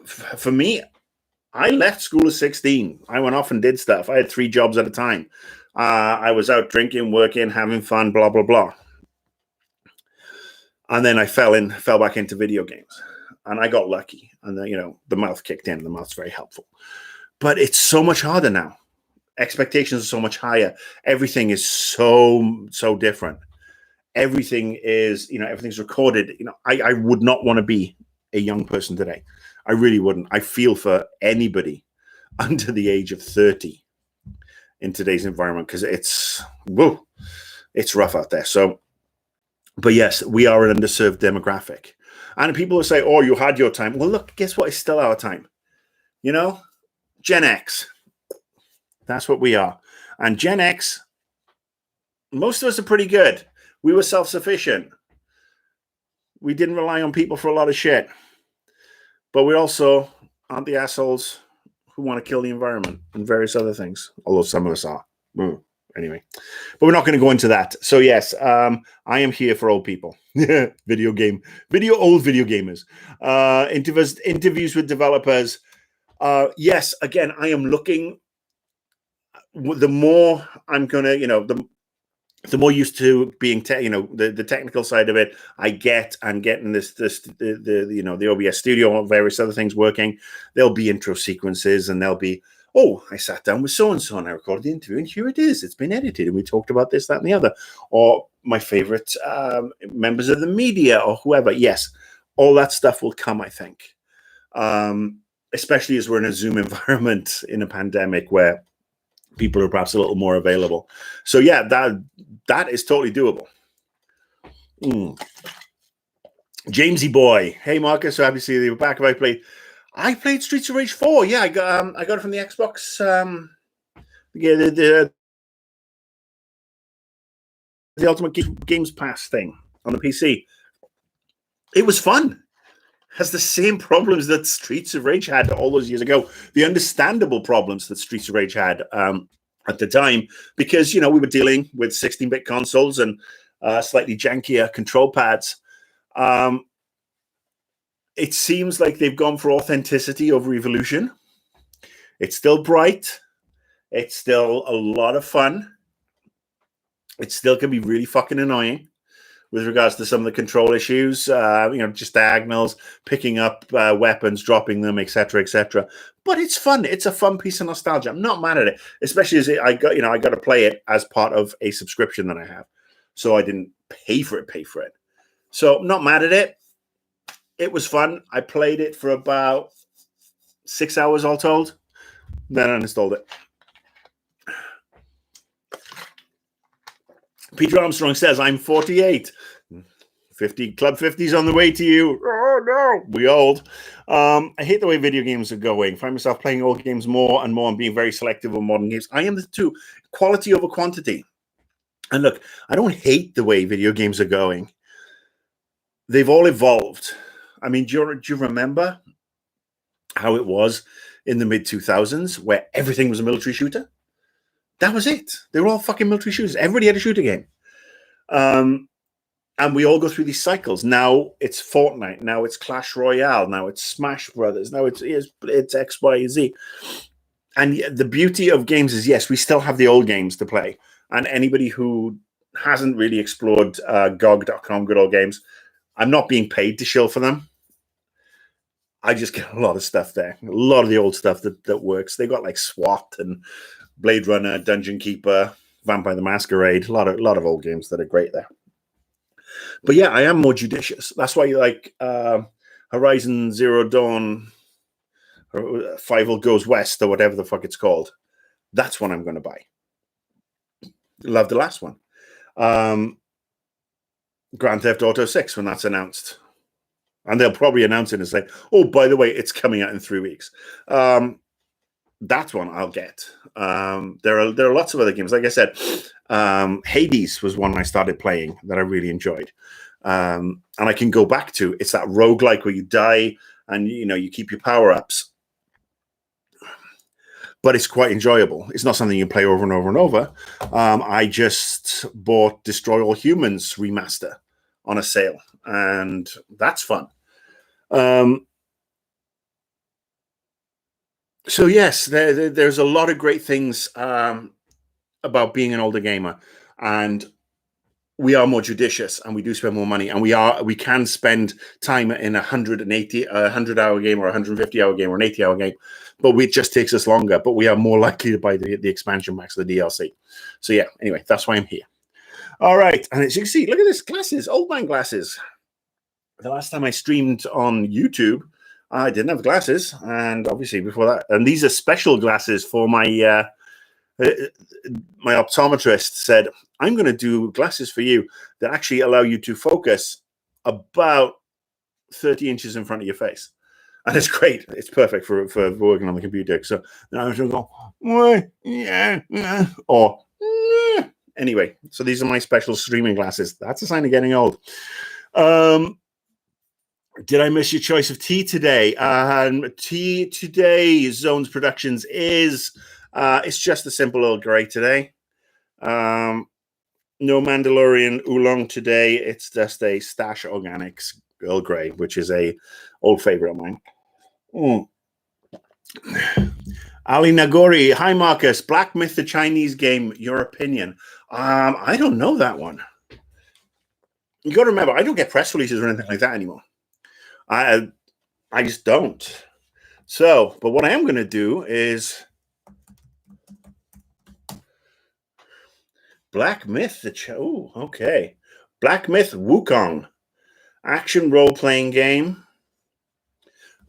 for me, I left school at 16. I went off and did stuff. I had 3 jobs at a time. I was out drinking, working, having fun, blah, blah, blah. And then I fell back into video games. And I got lucky. And then, the mouth kicked in. The mouth's very helpful. But it's so much harder now. expectations are so much higher. Everything is so different. Everything is, everything's recorded. I would not want to be a young person today. I really wouldn't. I feel for anybody under the age of 30 in today's environment, because it's rough out there. So, but yes, we are an underserved demographic. And people will say, oh, you had your time. Well, look, guess what? It's still our time. Gen X. That's what we are. And Gen X, most of us are pretty good. We were self-sufficient. We didn't rely on people for a lot of shit. But we also aren't the assholes who want to kill the environment and various other things, although some of us are. Anyway, but we're not going to go into that. So yes, I am here for old people. Old video gamers. Interviews with developers. Yes, again, I am looking. The more I'm gonna, the more used to being, the technical side of it, I'm getting the OBS studio and various other things working. There'll be intro sequences, and there'll be, oh, I sat down with so-and-so and I recorded the interview, and here it is. It's been edited, and we talked about this, that, and the other. Or my favorite members of the media or whoever. Yes, all that stuff will come, I think. Especially as we're in a Zoom environment in a pandemic where people are perhaps a little more available. So yeah, that is totally doable. Jamesy boy, hey Marcus, so happy to see you back. I played Streets of Rage 4. Yeah, I got it from the Xbox. The Ultimate Games Pass thing on the PC. It was fun. Has the same problems that Streets of Rage had all those years ago. The understandable problems that Streets of Rage had at the time, because, we were dealing with 16-bit consoles and slightly jankier control pads. It seems like they've gone for authenticity over evolution. It's still bright. It's still a lot of fun. It still can be really fucking annoying with regards to some of the control issues, just diagonals, picking up weapons, dropping them, etc., etc. But it's fun. It's a fun piece of nostalgia. I'm not mad at it, especially as I got to play it as part of a subscription that I have, so I didn't pay for it. So I'm not mad at it. It was fun. I played it for about 6 hours all told. Then I uninstalled it. Peter Armstrong says, I'm 48. 50 Club 50's on the way to you. Oh, no. We old. I hate the way video games are going. Find myself playing old games more and more and being very selective on modern games. I am the two. Quality over quantity. And look, I don't hate the way video games are going. They've all evolved. I mean, do you remember how it was in the mid-2000s where everything was a military shooter? That was it. They were all fucking military shooters. Everybody had a shooter game. And we all go through these cycles. Now it's Fortnite. Now it's Clash Royale. Now it's Smash Brothers. Now it's X, Y, Z. And the beauty of games is, yes, we still have the old games to play. And anybody who hasn't really explored GOG.com, Good Old Games, I'm not being paid to shill for them. I just get a lot of stuff there. A lot of the old stuff that works. They got like SWAT and Blade Runner, Dungeon Keeper, Vampire the Masquerade. A lot of old games that are great there. But yeah, I am more judicious. That's why like Horizon Zero Dawn, or Fievel Goes West, or whatever the fuck it's called. That's one I'm going to buy. Love the last one. Grand Theft Auto 6 when that's announced. And they'll probably announce it and say, oh, by the way, it's coming out in 3 weeks. That's one I'll get. There are lots of other games. Like I said, Hades was one I started playing that I really enjoyed. And I can go back to. It's that roguelike where you die and you keep your power-ups. But it's quite enjoyable. It's not something you play over and over and over. I just bought Destroy All Humans remaster on a sale, and that's fun. So yes, there's a lot of great things about being an older gamer, and we are more judicious and we do spend more money, and we can spend time in 100-hour game or 150-hour game or an 80-hour game, but it just takes us longer. But we are more likely to buy the expansion packs of the DLC. So yeah, anyway, that's why I'm here. All right, and as you can see, look at this, glasses, old man glasses. The last time I streamed on YouTube, I didn't have glasses, and obviously before that, and these are special glasses for my my optometrist said, I'm going to do glasses for you that actually allow you to focus about 30 inches in front of your face. And it's great. It's perfect for working on the computer. So now I should go, yeah, or anyway. So these are my special streaming glasses. That's a sign of getting old. Did I miss your choice of tea today? Tea today, Zones Productions is... it's just a simple Earl Grey today. No Mandalorian oolong today. It's just a Stash Organics Earl Grey, which is a old favorite of mine. Ali Nagori, hi Marcus. Black Myth, the Chinese game. Your opinion? I don't know that one. You got to remember, I don't get press releases or anything like that anymore. I just don't. So, but what I am going to do is. Black Myth, okay. Black Myth Wukong, action role-playing game.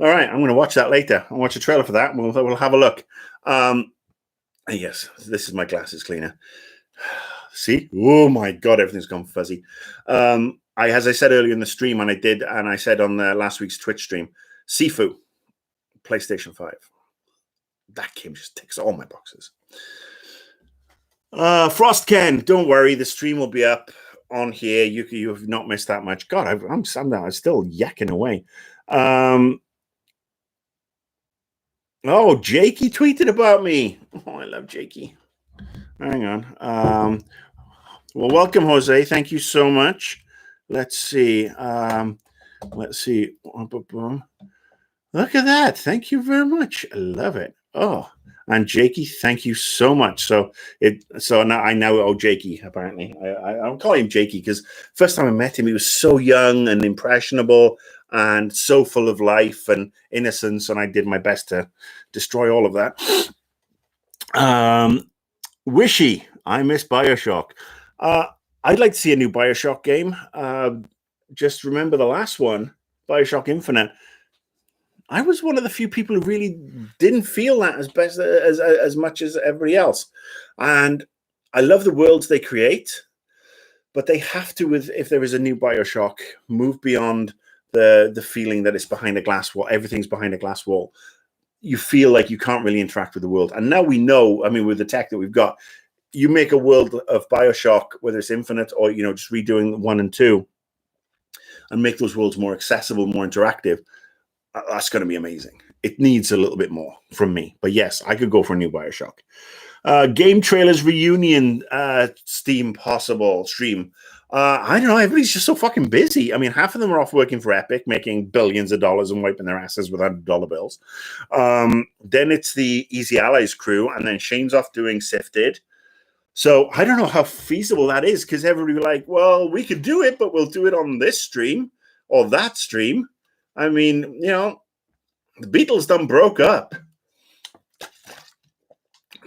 All right, I'm going to watch that later. I'll watch a trailer for that, and we'll have a look. Yes, this is my glasses cleaner. See? Oh my God, everything's gone fuzzy. As I said earlier in the stream, and I said on last week's Twitch stream, Sifu, PlayStation 5. That game just ticks all my boxes. Frost Ken, don't worry, the stream will be up on here. You have not missed that much. God, I'm still yakking away. Oh, Jakey tweeted about me. Oh, I love Jakey. Hang on. Well, welcome, Jose. Thank you so much. Let's see. Let's see. Look at that. Thank you very much. I love it. Oh. And Jakey, thank you so much. So now I know owe Jakey, apparently. I'll call him Jakey because first time I met him, he was so young and impressionable and so full of life and innocence, and I did my best to destroy all of that. Wishy, I miss BioShock. I'd like to see a new BioShock game. Just remember the last one, BioShock Infinite. I was one of the few people who really didn't feel that as much as everybody else. And I love the worlds they create, but they have to, if there is a new BioShock, move beyond the feeling that it's behind a glass wall. Everything's behind a glass wall. You feel like you can't really interact with the world. And now we know, I mean, with the tech that we've got, you make a world of BioShock, whether it's Infinite or, just redoing 1 and 2, and make those worlds more accessible, more interactive. That's going to be amazing. It needs a little bit more from me. But yes, I could go for a new BioShock. Game trailers reunion Steam possible stream. I don't know. Everybody's just so fucking busy. I mean, half of them are off working for Epic, making billions of dollars and wiping their asses with $100 bills. Then it's the Easy Allies crew, and then Shane's off doing Sifted. So I don't know how feasible that is, because everybody will be like, well, we could do it, but we'll do it on this stream or that stream. I mean, the Beatles done broke up.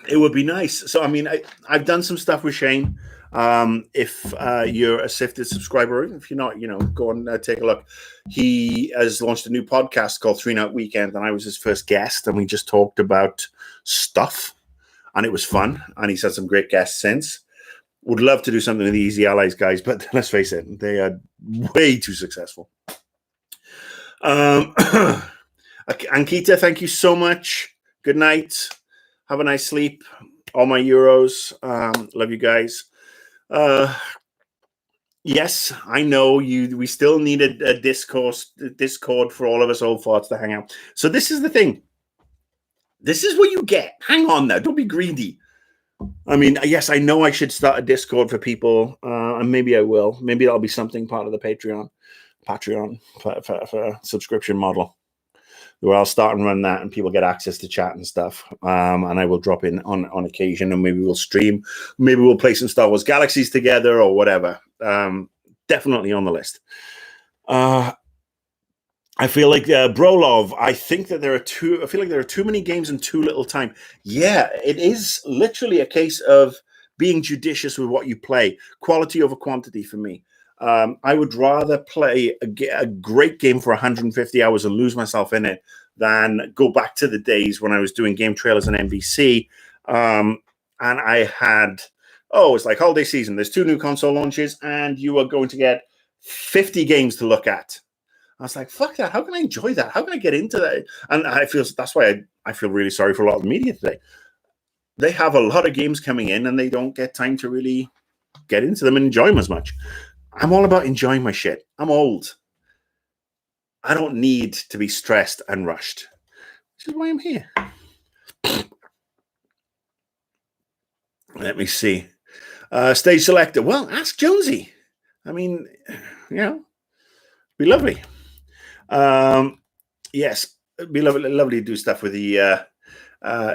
It would be nice. So, I mean, I've done some stuff with Shane. If you're a Sifted subscriber, if you're not, go and take a look. He has launched a new podcast called 3 Night Weekend, and I was his first guest, and we just talked about stuff, and it was fun. And he's had some great guests since. Would love to do something with the Easy Allies guys, but let's face it, they are way too successful. Ankita, thank you so much. Good night. Have a nice sleep. All my Euros. Love you guys. Yes, I know we still need a Discord for all of us old farts to hang out. So this is the thing. This is what you get. Hang on now. Don't be greedy. I mean, yes, I know I should start a Discord for people, and maybe I will. Maybe that'll be something part of the Patreon for subscription model, where I'll start and run that, and people get access to chat and stuff. And I will drop in on occasion, and maybe we'll stream. Maybe we'll play some Star Wars Galaxies together or whatever. Definitely on the list. I feel like Brolov. I think that I feel like there are too many games in too little time. Yeah, it is literally a case of being judicious with what you play. Quality over quantity for me. I would rather play a great game for 150 hours and lose myself in it than go back to the days when I was doing game trailers on NBC. And I had, it's like holiday season. There's 2 new console launches, and you are going to get 50 games to look at. I was like, fuck that. How can I enjoy that? How can I get into that? And that's why I feel really sorry for a lot of the media today. They have a lot of games coming in and they don't get time to really get into them and enjoy them as much. I'm all about enjoying my shit. I'm old. I don't need to be stressed and rushed, which is why I'm here. Let me see. Stage selector. Well, ask Jonesy. I mean, be lovely. Yes, it'd be lovely to do stuff with the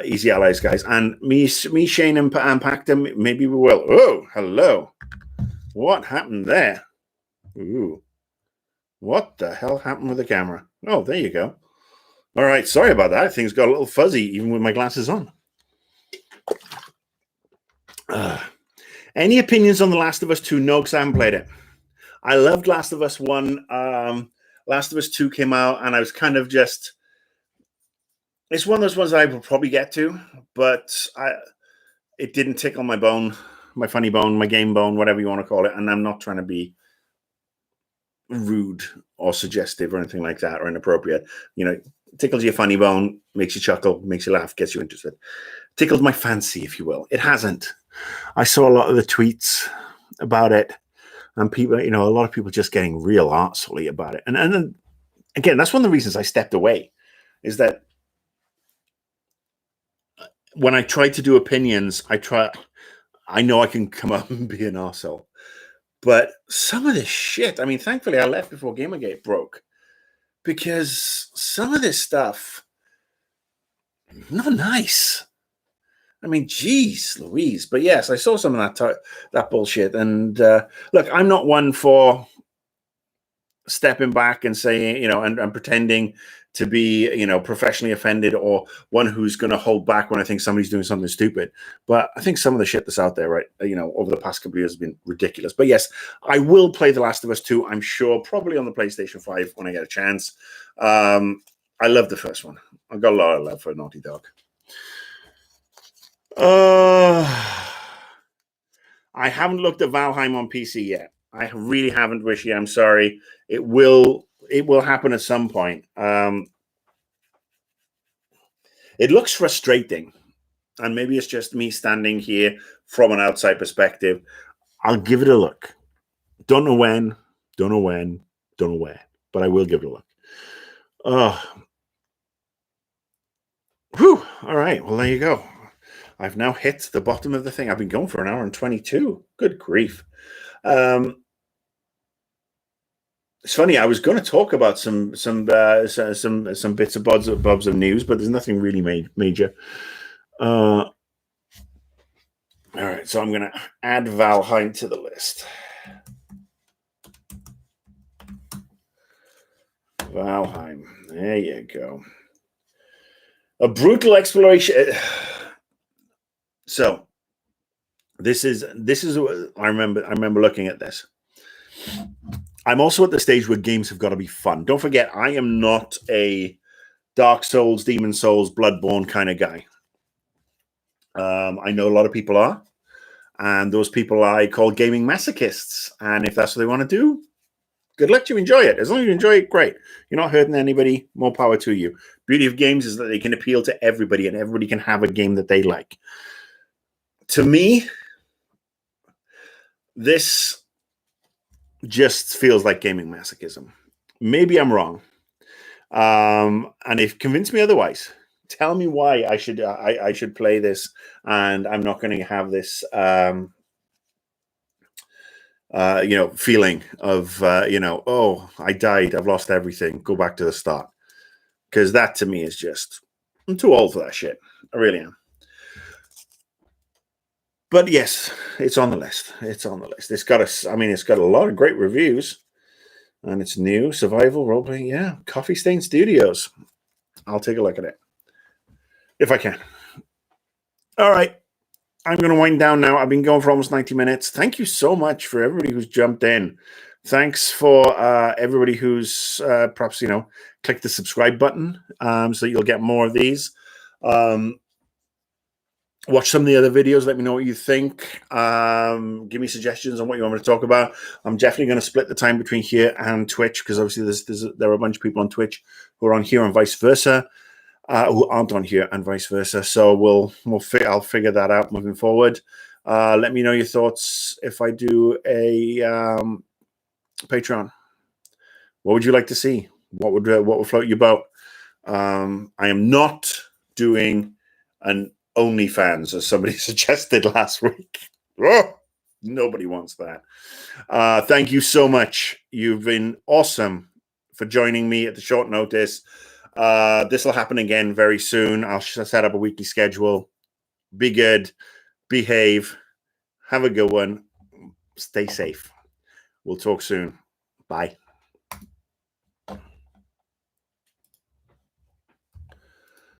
Easy Allies guys. And me, Shane, and Pactum, maybe we will. Oh, hello. What happened there? Ooh. What the hell happened with the camera? Oh, there you go. All right, sorry about that. Things got a little fuzzy even with my glasses on. Any opinions on The Last of Us 2? No, because I haven't played it. I loved Last of Us 1. Last of Us 2 came out, and I was kind of just... It's one of those ones I will probably get to, but it didn't tickle my bone, my funny bone, my game bone, whatever you want to call it, and I'm not trying to be rude or suggestive or anything like that or inappropriate. Tickles your funny bone, makes you chuckle, makes you laugh, gets you interested. Tickled my fancy, if you will. It hasn't. I saw a lot of the tweets about it, and people, a lot of people just getting real arsehole about it. And then, again, that's one of the reasons I stepped away, is that when I try to do opinions, I know I can come up and be an arsehole. But some of this shit, thankfully I left before Gamergate broke, because some of this stuff, not nice. Geez, Louise. But yes, I saw some of that bullshit. And look, I'm not one for stepping back and saying, and pretending to be, professionally offended, or one who's going to hold back when I think somebody's doing something stupid. But I think some of the shit that's out there, right, over the past couple of years has been ridiculous. But yes, I will play The Last of Us 2, I'm sure, probably on the PlayStation 5 when I get a chance. I love the first one. I've got a lot of love for Naughty Dog. I haven't looked at Valheim on PC yet. I really haven't, Rishi. I'm sorry. It will happen at some point. It looks frustrating, and maybe it's just me standing here from an outside perspective. I'll give it a look. Don't know when, don't know where, but I will give it a look. Whew. All right. Well, there you go. I've now hit the bottom of the thing. I've been going for an hour and 22. Good grief. It's funny. I was going to talk about some bits and bobs of news, but there's nothing really major. All right, so I'm going to add Valheim to the list. Valheim. There you go. A brutal exploration. So this is what I remember looking at this. I'm also at the stage where games have got to be fun. Don't forget, I am not a Dark Souls, Demon Souls, Bloodborne kind of guy. I know a lot of people are, and those people I call gaming masochists. And if that's what they want to do, good luck to you. Enjoy it. As long as you enjoy it, great. You're not hurting anybody. More power to you. Beauty of games is that they can appeal to everybody, and everybody can have a game that they like. To me, this just feels like gaming masochism. Maybe I'm wrong. And if convince me otherwise, tell me why I should play this, and I'm not going to have this feeling of oh, I died, I've lost everything, go back to the start. Because that to me is just, I'm too old for that shit. I really am. But yes, it's on the list. It's on the list. It's got it's got a lot of great reviews, and it's new survival role playing. Yeah, Coffee Stain Studios. I'll take a look at it if I can. All right. I'm going to wind down now. I've been going for almost 90 minutes. Thank you so much for everybody who's jumped in. Thanks for everybody who's perhaps, click the subscribe button so you'll get more of these. Watch some of the other videos. Let me know what you think. Give me suggestions on what you want me to talk about. I'm definitely going to split the time between here and Twitch because obviously there are a bunch of people on Twitch who are on here and vice versa. Who aren't on here and vice versa. So I'll figure that out moving forward. Let me know your thoughts if I do a Patreon. What would you like to see? What would float your boat? I am not doing an OnlyFans as somebody suggested last week. Oh, nobody wants that. Thank you so much. You've been awesome for joining me at the short notice. This will happen again very soon. I'll set up a weekly schedule. Be good, behave, have a good one, stay safe. We'll talk soon. Bye.